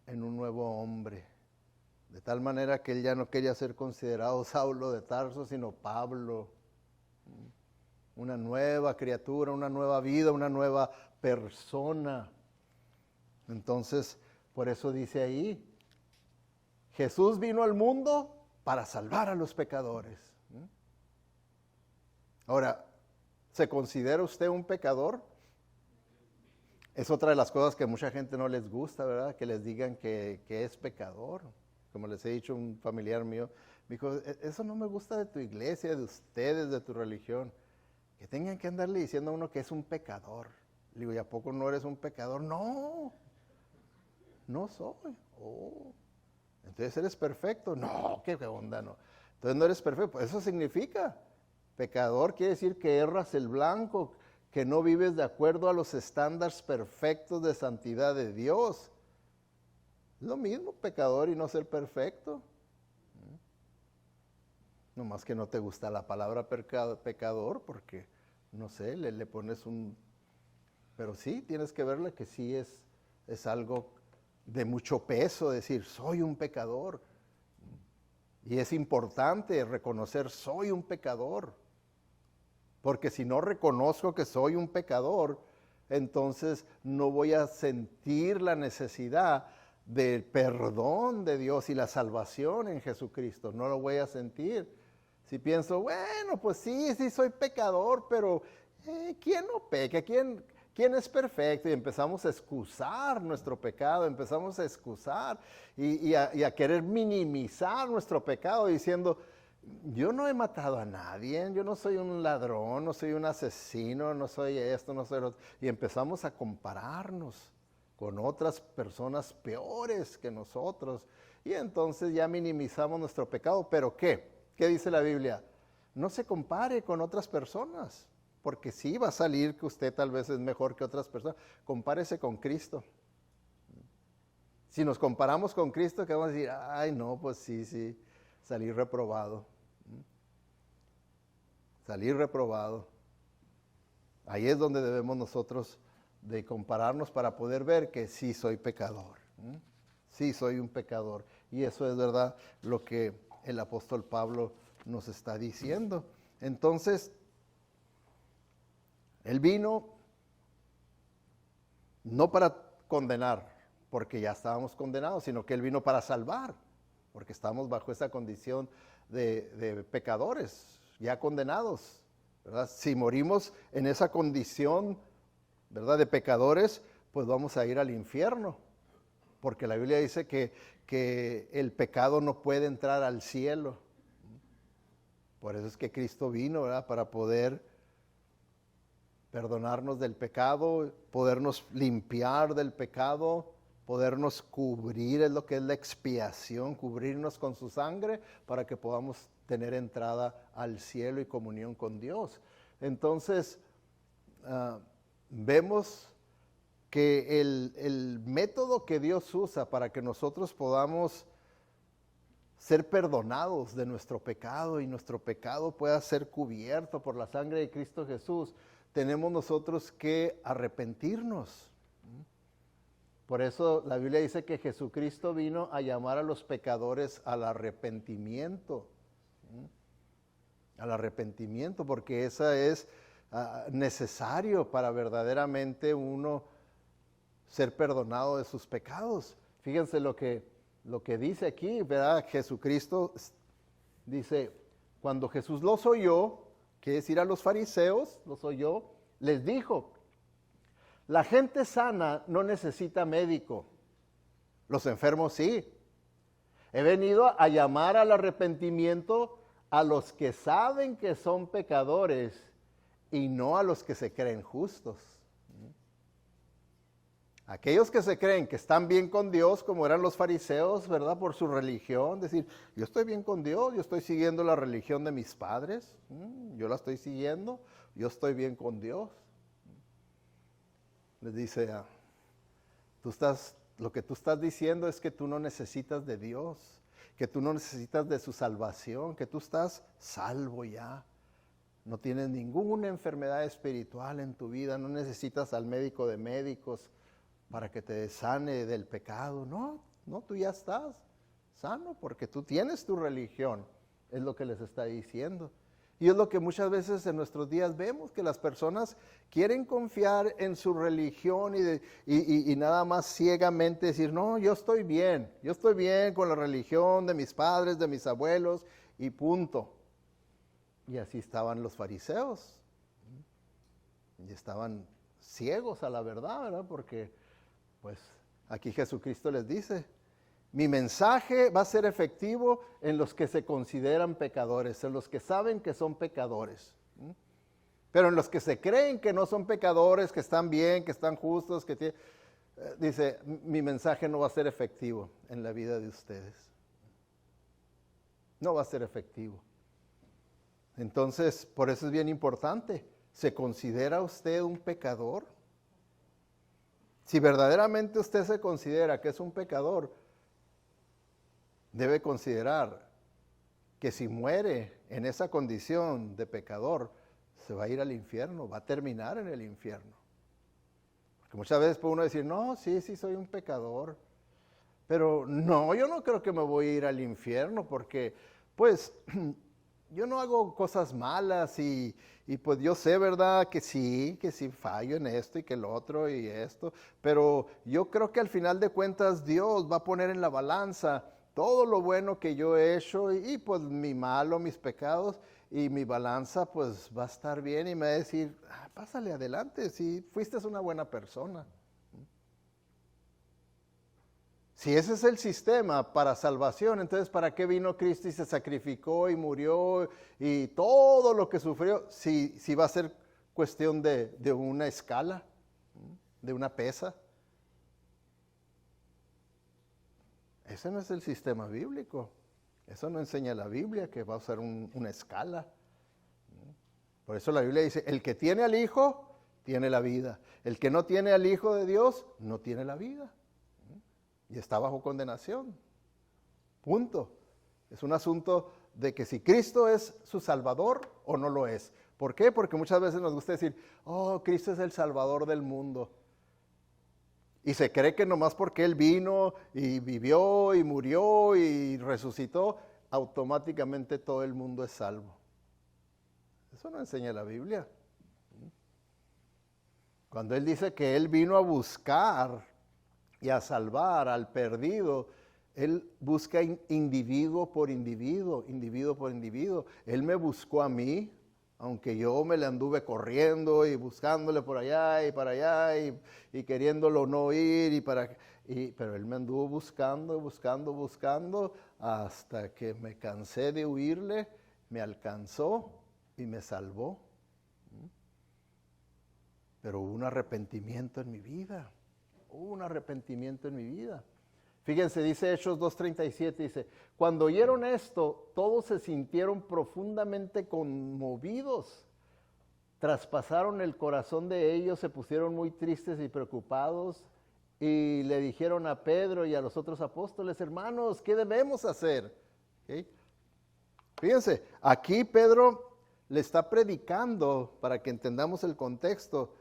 en un nuevo hombre. De tal manera que él ya no quería ser considerado Saulo de Tarso, sino Pablo. Una nueva criatura, una nueva vida, una nueva persona. Entonces, por eso dice ahí, Jesús vino al mundo para salvar a los pecadores. Ahora, ¿se considera usted un pecador? Es otra de las cosas que a mucha gente no les gusta, ¿verdad? Que les digan que es pecador. Como les he dicho, un familiar mío me dijo, eso no me gusta de tu iglesia, de ustedes, de tu religión. Que tengan que andarle diciendo a uno que es un pecador. Le digo, ¿y a poco no eres un pecador? No. No soy. Oh, entonces eres perfecto. No, qué onda, no. Entonces no eres perfecto. Pues eso significa. Pecador quiere decir que erras el blanco, que no vives de acuerdo a los estándares perfectos de santidad de Dios. Es lo mismo pecador y no ser perfecto. No más que no te gusta la palabra pecador porque, no sé, le pones un... Pero sí, tienes que verle que sí es algo de mucho peso, decir, soy un pecador. Y es importante reconocer, soy un pecador. Porque si no reconozco que soy un pecador, entonces no voy a sentir la necesidad del perdón de Dios y la salvación en Jesucristo. No lo voy a sentir. Si pienso, bueno, pues sí soy pecador, pero ¿quién no peca? ¿Quién ¿quién es perfecto? Y empezamos a excusar nuestro pecado, empezamos a excusar y a querer minimizar nuestro pecado diciendo, yo no he matado a nadie, yo no soy un ladrón, no soy un asesino, no soy esto, no soy lo otro. Y empezamos a compararnos con otras personas peores que nosotros. Y entonces ya minimizamos nuestro pecado. ¿Pero qué? ¿Qué dice la Biblia? No se compare con otras personas, porque sí va a salir que usted tal vez es mejor que otras personas. Compárese con Cristo. Si nos comparamos con Cristo, ¿qué vamos a decir? Ay, no, pues sí, salí reprobado. Salir reprobado. Ahí es donde debemos nosotros de compararnos para poder ver que sí soy pecador. Sí soy un pecador. Y eso es verdad lo que el apóstol Pablo nos está diciendo. Entonces, él vino no para condenar, porque ya estábamos condenados, sino que él vino para salvar, porque estamos bajo esa condición de pecadores, ya condenados, ¿verdad? Si morimos en esa condición, ¿verdad?, de pecadores, pues vamos a ir al infierno, porque la Biblia dice que el pecado no puede entrar al cielo. Por eso es que Cristo vino, ¿verdad?, para poder perdonarnos del pecado, podernos limpiar del pecado, podernos cubrir, es lo que es la expiación, cubrirnos con su sangre para que podamos tener entrada al cielo y comunión con Dios. Entonces, vemos que el método que Dios usa para que nosotros podamos ser perdonados de nuestro pecado y nuestro pecado pueda ser cubierto por la sangre de Cristo Jesús, tenemos nosotros que arrepentirnos. Por eso la Biblia dice que Jesucristo vino a llamar a los pecadores al arrepentimiento. Al arrepentimiento, porque esa es necesario para verdaderamente uno ser perdonado de sus pecados. Fíjense lo que dice aquí, ¿verdad? Jesucristo dice, cuando Jesús los oyó, quiere decir a los fariseos, los oyó, les dijo, la gente sana no necesita médico, los enfermos sí. He venido a llamar al arrepentimiento a los que saben que son pecadores y no a los que se creen justos. Aquellos que se creen que están bien con Dios, como eran los fariseos, ¿verdad? Por su religión, decir, yo estoy bien con Dios, yo estoy siguiendo la religión de mis padres, yo la estoy siguiendo, yo estoy bien con Dios. Les dice, lo que tú estás diciendo es que tú no necesitas de Dios, que tú no necesitas de su salvación, que tú estás salvo ya. No tienes ninguna enfermedad espiritual en tu vida, no necesitas al médico de médicos para que te sane del pecado. No, tú ya estás sano porque tú tienes tu religión, es lo que les está diciendo. Y es lo que muchas veces en nuestros días vemos, que las personas quieren confiar en su religión y nada más ciegamente decir, no, yo estoy bien con la religión de mis padres, de mis abuelos y punto. Y así estaban los fariseos. Y estaban ciegos a la verdad, ¿verdad? Porque pues aquí Jesucristo les dice, mi mensaje va a ser efectivo en los que se consideran pecadores, en los que saben que son pecadores. Pero en los que se creen que no son pecadores, que están bien, que están justos, dice, mi mensaje no va a ser efectivo en la vida de ustedes. No va a ser efectivo. Entonces, por eso es bien importante. ¿Se considera usted un pecador? Si verdaderamente usted se considera que es un pecador, debe considerar que si muere en esa condición de pecador, se va a ir al infierno, va a terminar en el infierno. Porque muchas veces puede uno decir, no, sí, soy un pecador, pero no, yo no creo que me voy a ir al infierno porque, pues, yo no hago cosas malas y pues yo sé, ¿verdad? Que sí fallo en esto y que lo otro y esto, pero yo creo que al final de cuentas Dios va a poner en la balanza todo lo bueno que yo he hecho y pues mi malo, mis pecados, y mi balanza pues va a estar bien y me va a decir, pásale adelante, si fuiste una buena persona. Si ese es el sistema para salvación, entonces ¿para qué vino Cristo y se sacrificó y murió y todo lo que sufrió? Si va a ser cuestión de una escala, de una pesa. Ese no es el sistema bíblico. Eso no enseña la Biblia, que va a ser una escala. Por eso la Biblia dice, el que tiene al Hijo, tiene la vida. El que no tiene al Hijo de Dios, no tiene la vida. Y está bajo condenación. Punto. Es un asunto de que si Cristo es su Salvador o no lo es. ¿Por qué? Porque muchas veces nos gusta decir, oh, Cristo es el Salvador del mundo. Y se cree que nomás porque Él vino y vivió y murió y resucitó, automáticamente todo el mundo es salvo. Eso no enseña la Biblia. Cuando Él dice que Él vino a buscar y a salvar al perdido, Él busca individuo por individuo, individuo por individuo. Él me buscó a mí, aunque yo me le anduve corriendo y buscándole por allá y para allá y queriéndolo no ir, pero Él me anduvo buscando, hasta que me cansé de huirle, me alcanzó y me salvó. Pero hubo un arrepentimiento en mi vida. Fíjense, dice Hechos 2:37, dice, cuando oyeron esto, todos se sintieron profundamente conmovidos. Traspasaron el corazón de ellos, se pusieron muy tristes y preocupados y le dijeron a Pedro y a los otros apóstoles, hermanos, ¿qué debemos hacer? ¿Okay? Fíjense, aquí Pedro le está predicando, para que entendamos el contexto,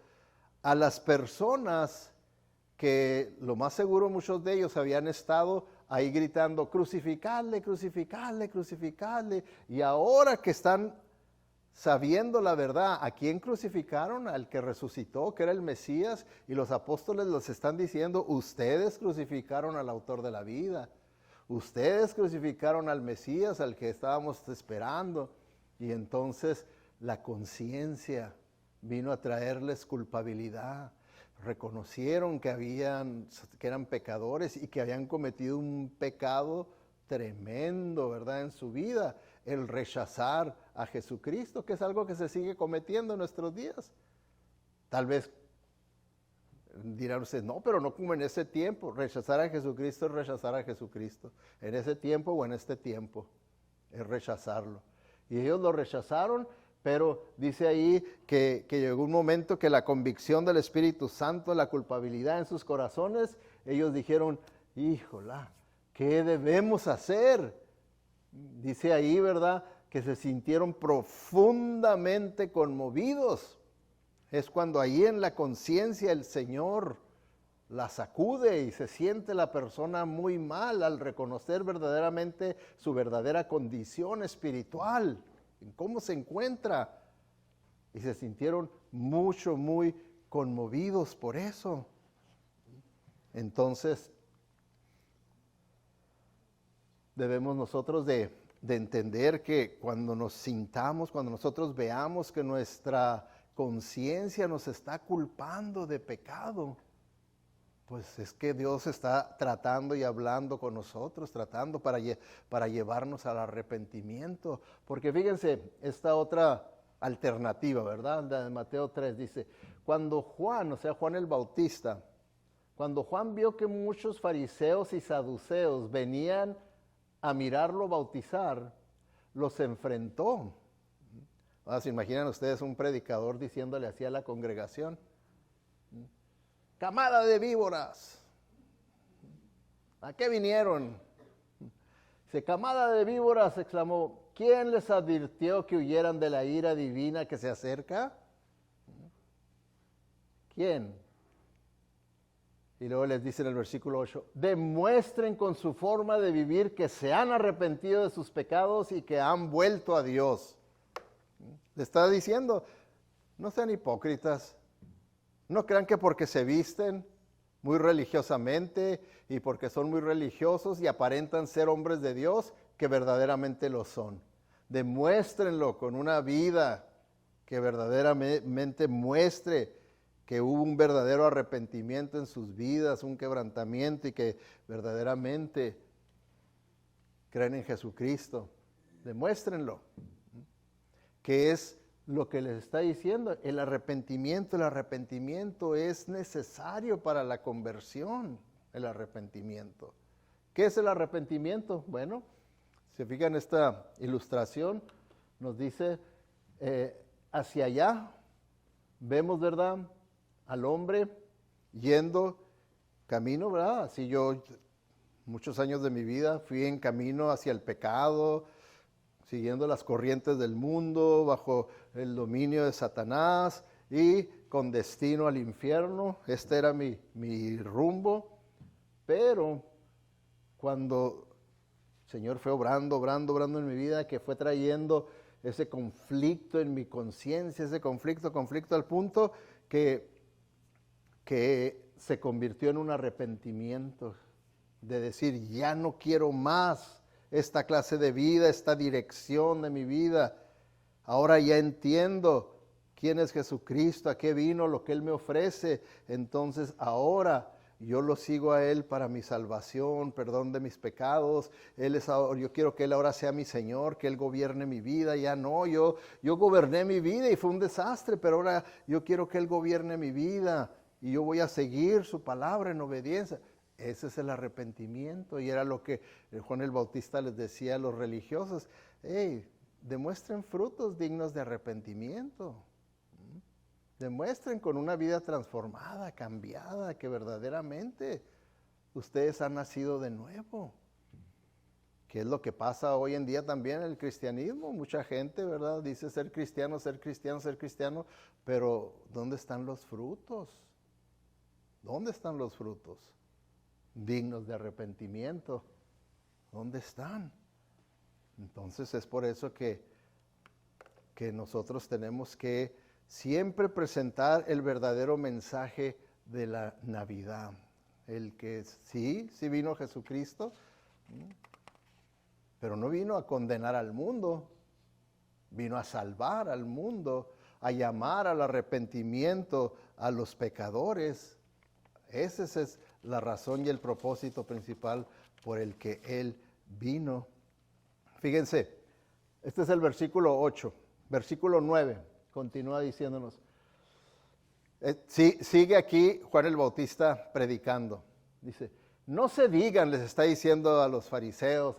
a las personas que lo más seguro muchos de ellos habían estado ahí gritando, crucificadle, crucificadle, crucificadle. Y ahora que están sabiendo la verdad, ¿a quién crucificaron? Al que resucitó, que era el Mesías. Y los apóstoles los están diciendo, ustedes crucificaron al autor de la vida. Ustedes crucificaron al Mesías, al que estábamos esperando. Y entonces la conciencia vino a traerles culpabilidad. Reconocieron que eran pecadores y que habían cometido un pecado tremendo, ¿verdad? En su vida, el rechazar a Jesucristo, que es algo que se sigue cometiendo en nuestros días. Tal vez dirán ustedes, no, pero no como en ese tiempo. Rechazar a Jesucristo es rechazar a Jesucristo. En ese tiempo o en este tiempo es rechazarlo. Y ellos lo rechazaron. Pero dice ahí que llegó un momento que la convicción del Espíritu Santo, la culpabilidad en sus corazones, ellos dijeron, híjola, ¿qué debemos hacer? Dice ahí, ¿verdad?, que se sintieron profundamente conmovidos. Es cuando ahí en la conciencia el Señor la sacude y se siente la persona muy mal al reconocer verdaderamente su verdadera condición espiritual. En cómo se encuentra, y se sintieron muy conmovidos por eso. Entonces, debemos nosotros de entender que cuando nos sintamos, cuando nosotros veamos que nuestra conciencia nos está culpando de pecado, pues es que Dios está tratando y hablando con nosotros, tratando para llevarnos al arrepentimiento. Porque fíjense, esta otra alternativa, ¿verdad? La de Mateo 3 dice, cuando Juan, o sea, Juan el Bautista, cuando Juan vio que muchos fariseos y saduceos venían a mirarlo bautizar, los enfrentó. Ahora, ¿se imaginan ustedes un predicador diciéndole así a la congregación? Camada de víboras, ¿a qué vinieron? Dice, camada de víboras, exclamó, ¿quién les advirtió que huyeran de la ira divina que se acerca? ¿Quién? Y luego les dice en el versículo 8, demuestren con su forma de vivir que se han arrepentido de sus pecados y que han vuelto a Dios. Le está diciendo, no sean hipócritas. No crean que porque se visten, muy religiosamente y porque son muy religiosos y aparentan ser hombres de Dios que verdaderamente lo son. Demuéstrenlo con una vida que verdaderamente muestre que hubo un verdadero arrepentimiento en sus vidas, un quebrantamiento y que verdaderamente creen en Jesucristo. Demuéstrenlo. ¿Qué es lo que les está diciendo? El arrepentimiento es necesario para la conversión, el arrepentimiento. ¿Qué es el arrepentimiento? Bueno, si fijan esta ilustración, nos dice, hacia allá vemos, ¿verdad?, al hombre yendo camino, ¿verdad? Así yo, muchos años de mi vida, fui en camino hacia el pecado, siguiendo las corrientes del mundo, bajo el dominio de Satanás y con destino al infierno. Este era mi rumbo. Pero cuando el Señor fue obrando en mi vida, que fue trayendo ese conflicto en mi conciencia, ese conflicto al punto que se convirtió en un arrepentimiento, de decir, ya no quiero más esta clase de vida, esta dirección de mi vida. Ahora ya entiendo quién es Jesucristo, a qué vino, lo que Él me ofrece. Entonces ahora yo lo sigo a Él para mi salvación, perdón de mis pecados. Yo quiero que Él ahora sea mi Señor, que Él gobierne mi vida. Ya no, yo goberné mi vida y fue un desastre, pero ahora yo quiero que Él gobierne mi vida y yo voy a seguir su palabra en obediencia. Ese es el arrepentimiento y era lo que Juan el Bautista les decía a los religiosos. Hey, demuestren frutos dignos de arrepentimiento. Demuestren con una vida transformada, cambiada, que verdaderamente ustedes han nacido de nuevo. ¿Qué es lo que pasa hoy en día también en el cristianismo? Mucha gente, ¿verdad?, dice ser cristiano, pero ¿dónde están los frutos? ¿Dónde están los frutos dignos de arrepentimiento? ¿Dónde están? Entonces es por eso que nosotros tenemos que siempre presentar el verdadero mensaje de la Navidad. El que sí vino Jesucristo, pero no vino a condenar al mundo, vino a salvar al mundo, a llamar al arrepentimiento a los pecadores. Esa es la razón y el propósito principal por el que Él vino. Fíjense, este es el versículo 8. Versículo 9, continúa diciéndonos. Sigue aquí Juan el Bautista predicando. Dice, no se digan, les está diciendo a los fariseos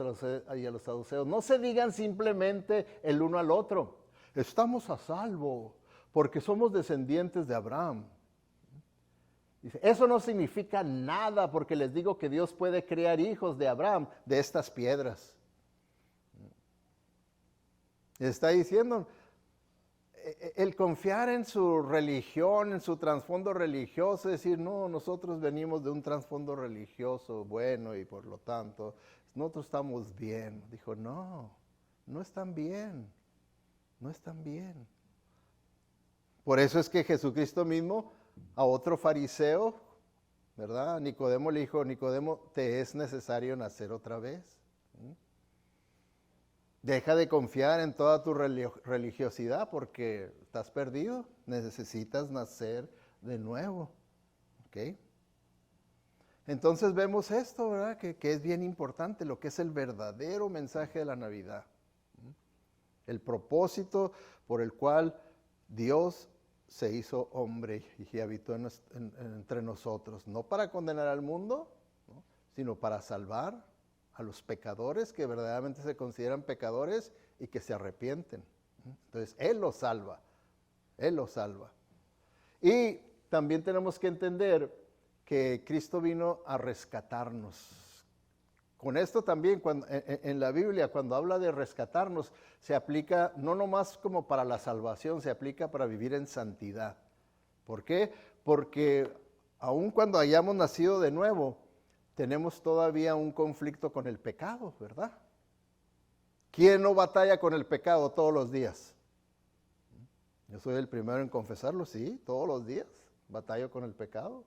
y a los saduceos, no se digan simplemente el uno al otro, estamos a salvo porque somos descendientes de Abraham. Dice, eso no significa nada porque les digo que Dios puede crear hijos de Abraham de estas piedras. Está diciendo, el confiar en su religión, en su trasfondo religioso, decir, no, nosotros venimos de un trasfondo religioso bueno y por lo tanto, nosotros estamos bien. Dijo, no están bien, no están bien. Por eso es que Jesucristo mismo a otro fariseo, ¿verdad? Nicodemo le dijo, Nicodemo, te es necesario nacer otra vez. Deja de confiar en toda tu religiosidad porque estás perdido. Necesitas nacer de nuevo. ¿Ok? Entonces vemos esto, ¿verdad? Que es bien importante, lo que es el verdadero mensaje de la Navidad. El propósito por el cual Dios se hizo hombre y habitó entre nosotros. No para condenar al mundo, ¿no?, sino para salvar a los pecadores que verdaderamente se consideran pecadores y que se arrepienten. Entonces, Él los salva. Él los salva. Y también tenemos que entender que Cristo vino a rescatarnos. Con esto también, en la Biblia, cuando habla de rescatarnos, se aplica no nomás como para la salvación, se aplica para vivir en santidad. ¿Por qué? Porque aun cuando hayamos nacido de nuevo, tenemos todavía un conflicto con el pecado, ¿verdad? ¿Quién no batalla con el pecado todos los días? Yo soy el primero en confesarlo, sí, todos los días batallo con el pecado.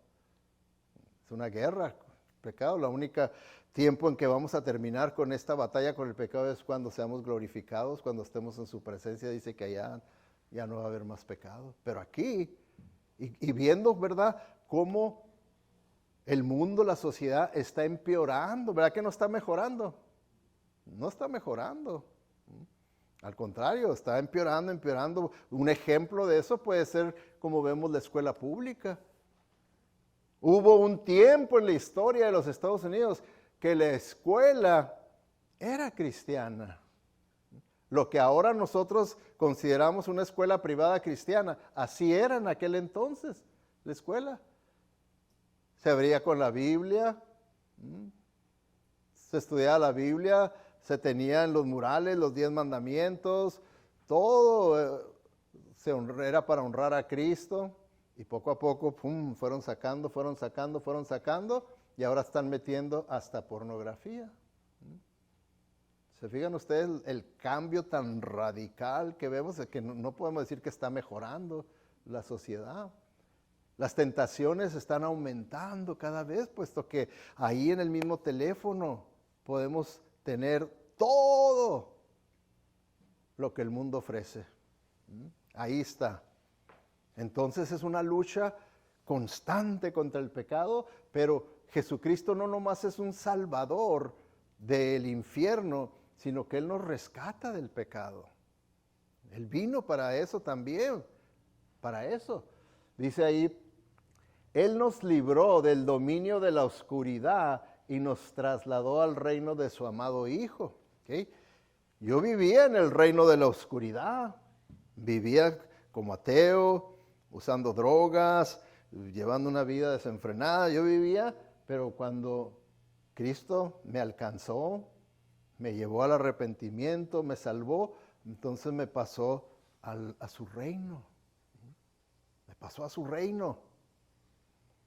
Es una guerra, pecado. La única tiempo en que vamos a terminar con esta batalla con el pecado es cuando seamos glorificados, cuando estemos en su presencia. Dice que allá ya no va a haber más pecado. Pero aquí, y viendo, ¿verdad?, cómo el mundo, la sociedad está empeorando, ¿verdad que no está mejorando? No está mejorando. Al contrario, está empeorando, empeorando. Un ejemplo de eso puede ser como vemos la escuela pública. Hubo un tiempo en la historia de los Estados Unidos que la escuela era cristiana. Lo que ahora nosotros consideramos una escuela privada cristiana, así era en aquel entonces la escuela. Se abría con la Biblia, se estudiaba la Biblia, se tenía en los murales los 10 mandamientos, todo era para honrar a Cristo. Y poco a poco, fueron sacando, y ahora están metiendo hasta pornografía. ¿Se fijan ustedes el cambio tan radical que vemos? Que no podemos decir que está mejorando la sociedad. Las tentaciones están aumentando cada vez, puesto que ahí en el mismo teléfono podemos tener todo lo que el mundo ofrece. Ahí está. Entonces es una lucha constante contra el pecado, pero Jesucristo no nomás es un salvador del infierno, sino que Él nos rescata del pecado. Él vino para eso también, para eso. Dice ahí, Él nos libró del dominio de la oscuridad y nos trasladó al reino de su amado Hijo. ¿Okay? Yo vivía en el reino de la oscuridad, vivía como ateo, usando drogas, llevando una vida desenfrenada. Yo vivía, pero cuando Cristo me alcanzó, me llevó al arrepentimiento, me salvó, entonces me pasó a su reino. Me pasó a su reino.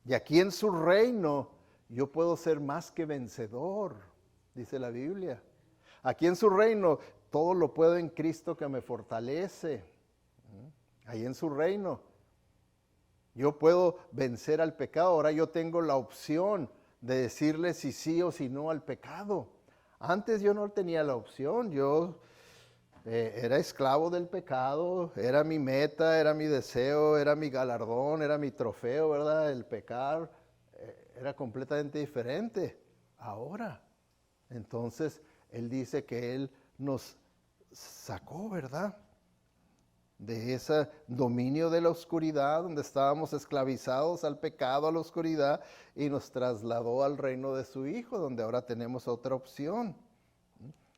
Y aquí en su reino yo puedo ser más que vencedor, dice la Biblia. Aquí en su reino todo lo puedo en Cristo que me fortalece. Ahí en su reino yo puedo vencer al pecado. Ahora yo tengo la opción de decirle si sí o si no al pecado. Antes yo no tenía la opción. Yo era esclavo del pecado. Era mi meta, era mi deseo, era mi galardón, era mi trofeo, ¿verdad? El pecar era completamente diferente. Ahora, entonces, Él dice que Él nos sacó, ¿verdad?, de ese dominio de la oscuridad, donde estábamos esclavizados al pecado, a la oscuridad, y nos trasladó al reino de su Hijo, donde ahora tenemos otra opción.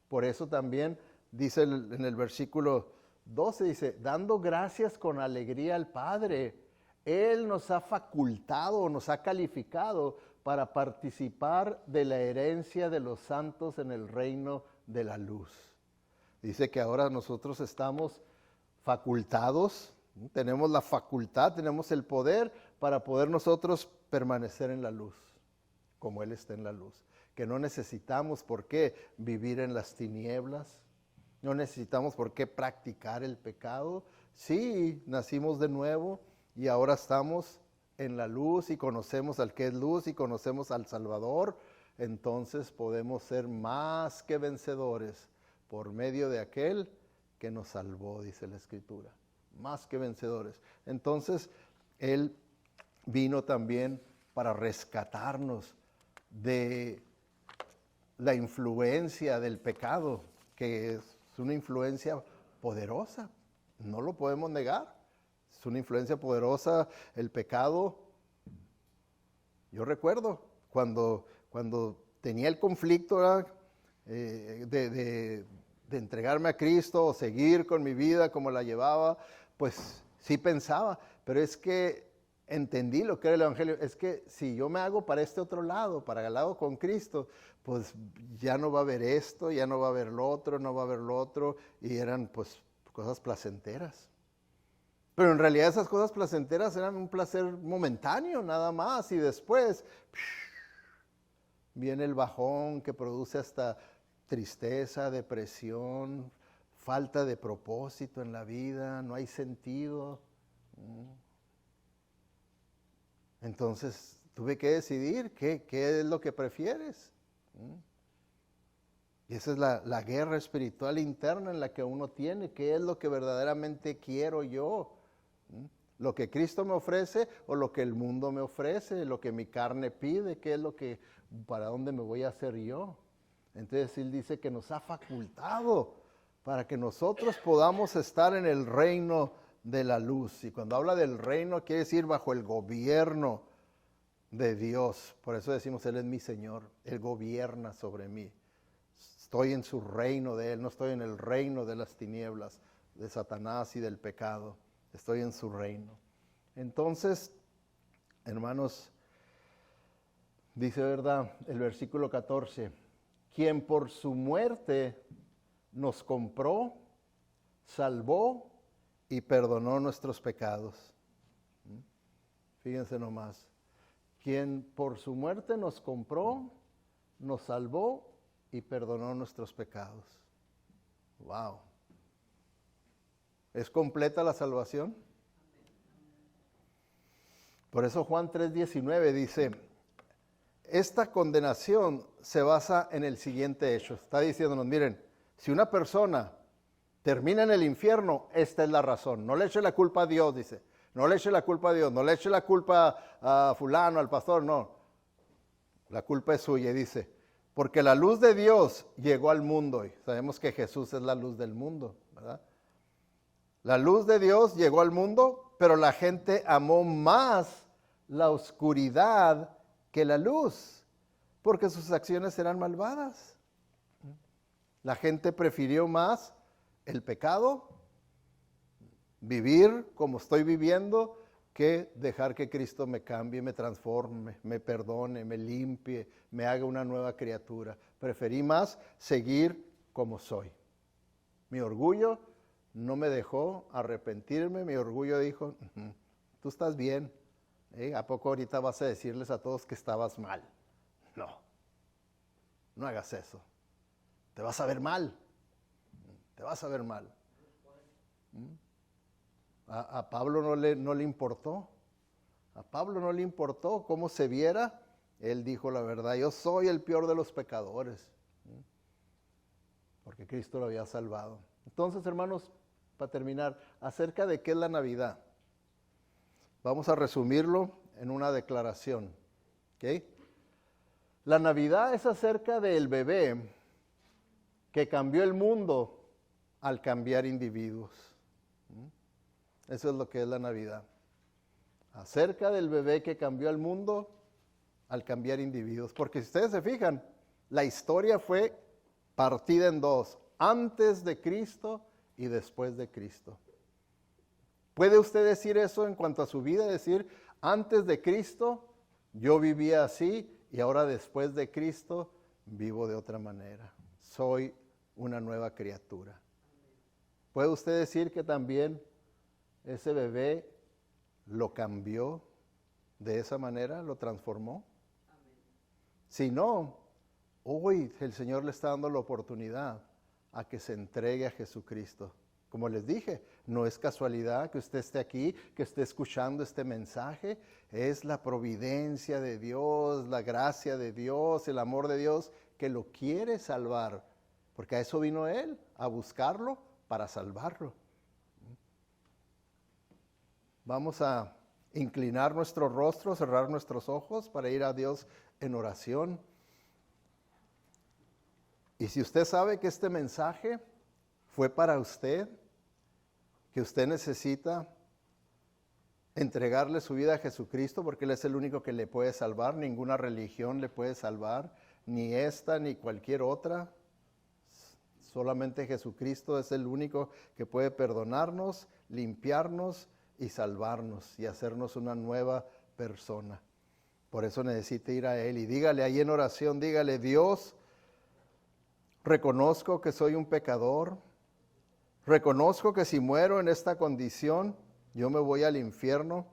Por eso también dice en el versículo 12, dice, dando gracias con alegría al Padre, Él nos ha facultado, nos ha calificado para participar de la herencia de los santos en el reino de la luz. Dice que ahora nosotros estamos facultados, tenemos la facultad, tenemos el poder para poder nosotros permanecer en la luz, como Él está en la luz. Que no necesitamos por qué vivir en las tinieblas, no necesitamos por qué practicar el pecado. Sí, nacimos de nuevo y ahora estamos en la luz y conocemos al que es luz y conocemos al Salvador. Entonces podemos ser más que vencedores por medio de aquel que nos salvó, dice la Escritura, más que vencedores. Entonces, Él vino también para rescatarnos de la influencia del pecado, que es una influencia poderosa, no lo podemos negar, es una influencia poderosa el pecado. Yo recuerdo cuando tenía el conflicto, ¿verdad?, de entregarme a Cristo o seguir con mi vida como la llevaba, pues sí pensaba, pero es que entendí lo que era el Evangelio. Es que si yo me hago para este otro lado, para el lado con Cristo, pues ya no va a haber esto, ya no va a haber lo otro, no va a haber lo otro, y eran pues cosas placenteras. Pero en realidad esas cosas placenteras eran un placer momentáneo nada más, y después viene el bajón que produce hasta tristeza, depresión, falta de propósito en la vida, no hay sentido. Entonces tuve que decidir qué es lo que prefieres. Y esa es la guerra espiritual interna en la que uno tiene. ¿Qué es lo que verdaderamente quiero yo? ¿Lo que Cristo me ofrece o lo que el mundo me ofrece? ¿Lo que mi carne pide? ¿Qué es lo que, para dónde me voy a hacer yo? Entonces Él dice que nos ha facultado para que nosotros podamos estar en el reino de la luz. Y cuando habla del reino, quiere decir bajo el gobierno de Dios. Por eso decimos, Él es mi Señor. Él gobierna sobre mí. Estoy en su reino de Él, no estoy en el reino de las tinieblas, de Satanás y del pecado. Estoy en su reino. Entonces, hermanos, dice, ¿verdad? El versículo 14, quien por su muerte nos compró, salvó y perdonó nuestros pecados. Fíjense nomás, quien por su muerte nos compró, nos salvó y perdonó nuestros pecados. Wow. ¿Es completa la salvación? Por eso Juan 3:19 dice, esta condenación se basa en el siguiente hecho. Está diciéndonos, miren, si una persona termina en el infierno, esta es la razón. No le eche la culpa a Dios, dice. No le eche la culpa a Dios, no le eche la culpa a fulano, al pastor, no. La culpa es suya, dice. Porque la luz de Dios llegó al mundo. Y sabemos que Jesús es la luz del mundo, ¿verdad? La luz de Dios llegó al mundo, pero la gente amó más la oscuridad que la luz, porque sus acciones eran malvadas. La gente prefirió más el pecado, vivir como estoy viviendo, que dejar que Cristo me cambie, me transforme, me perdone, me limpie, me haga una nueva criatura. Preferí más seguir como soy. Mi orgullo no me dejó arrepentirme, mi orgullo dijo, tú estás bien, ¿a poco ahorita vas a decirles a todos que estabas mal? No, no hagas eso, te vas a ver mal, te vas a ver mal. A Pablo no le importó, a Pablo no le importó cómo se viera, él dijo la verdad, yo soy el peor de los pecadores, porque Cristo lo había salvado. Entonces, hermanos, para terminar, acerca de qué es la Navidad. Vamos a resumirlo en una declaración. ¿Okay? La Navidad es acerca del bebé que cambió el mundo al cambiar individuos. Eso es lo que es la Navidad. Acerca del bebé que cambió el mundo al cambiar individuos. Porque si ustedes se fijan, la historia fue partida en dos. Antes de Cristo y después de Cristo. ¿Puede usted decir eso en cuanto a su vida? Decir, antes de Cristo yo vivía así y ahora después de Cristo vivo de otra manera. Soy una nueva criatura. ¿Puede usted decir que también ese bebé lo cambió de esa manera, lo transformó? Si no, hoy el Señor le está dando la oportunidad a que se entregue a Jesucristo. Como les dije, no es casualidad que usted esté aquí, que esté escuchando este mensaje. Es la providencia de Dios, la gracia de Dios, el amor de Dios que lo quiere salvar. Porque a eso vino Él, a buscarlo para salvarlo. Vamos a inclinar nuestro rostro, cerrar nuestros ojos para ir a Dios en oración. Y si usted sabe que este mensaje fue para usted, que usted necesita entregarle su vida a Jesucristo porque Él es el único que le puede salvar, ninguna religión le puede salvar, ni esta ni cualquier otra. Solamente Jesucristo es el único que puede perdonarnos, limpiarnos y salvarnos y hacernos una nueva persona. Por eso necesita ir a Él y dígale ahí en oración, dígale, Dios, reconozco que soy un pecador, reconozco que si muero en esta condición, yo me voy al infierno,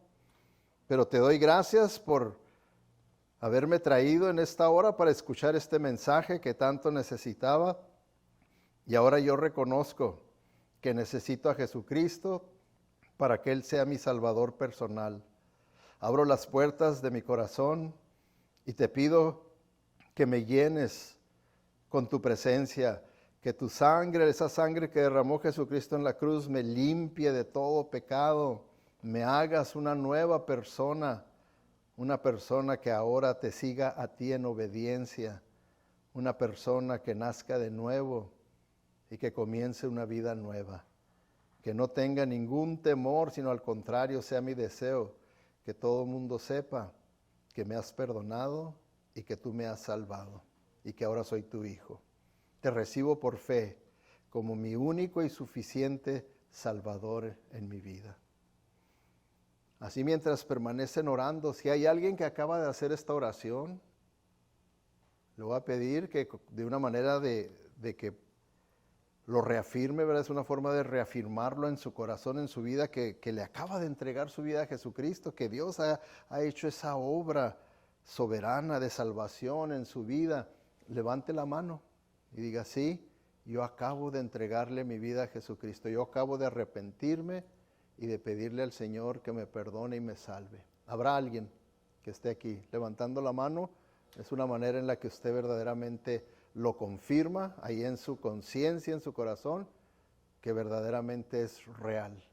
pero te doy gracias por haberme traído en esta hora para escuchar este mensaje que tanto necesitaba. Y ahora yo reconozco que necesito a Jesucristo para que Él sea mi Salvador personal. Abro las puertas de mi corazón y te pido que me llenes con tu presencia, que tu sangre, esa sangre que derramó Jesucristo en la cruz, me limpie de todo pecado, me hagas una nueva persona, una persona que ahora te siga a ti en obediencia, una persona que nazca de nuevo y que comience una vida nueva, que no tenga ningún temor, sino al contrario sea mi deseo, que todo el mundo sepa que me has perdonado y que tú me has salvado y que ahora soy tu hijo. Te recibo por fe como mi único y suficiente Salvador en mi vida. Así mientras permanecen orando, si hay alguien que acaba de hacer esta oración, le voy a pedir que de una manera de que lo reafirme, ¿verdad? Es una forma de reafirmarlo en su corazón, en su vida, que le acaba de entregar su vida a Jesucristo, que Dios ha hecho esa obra soberana de salvación en su vida. Levante la mano y diga, sí, yo acabo de entregarle mi vida a Jesucristo, yo acabo de arrepentirme y de pedirle al Señor que me perdone y me salve. ¿Habrá alguien que esté aquí levantando la mano? Es una manera en la que usted verdaderamente lo confirma ahí en su conciencia, en su corazón, que verdaderamente es real,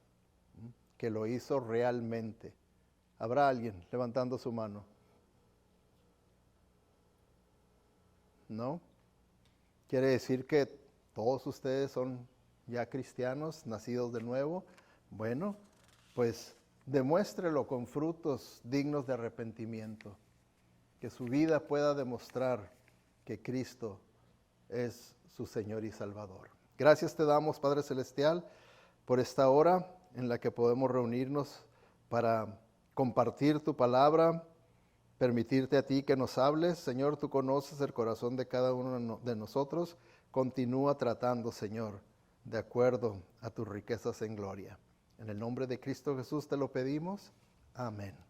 que lo hizo realmente. ¿Habrá alguien levantando su mano? ¿No? Quiere decir que todos ustedes son ya cristianos, nacidos de nuevo. Bueno, pues demuéstrelo con frutos dignos de arrepentimiento. Que su vida pueda demostrar que Cristo es su Señor y Salvador. Gracias te damos, Padre Celestial, por esta hora en la que podemos reunirnos para compartir tu palabra, permitirte a ti que nos hables. Señor, tú conoces el corazón de cada uno de nosotros. Continúa tratando, Señor, de acuerdo a tus riquezas en gloria. En el nombre de Cristo Jesús te lo pedimos. Amén.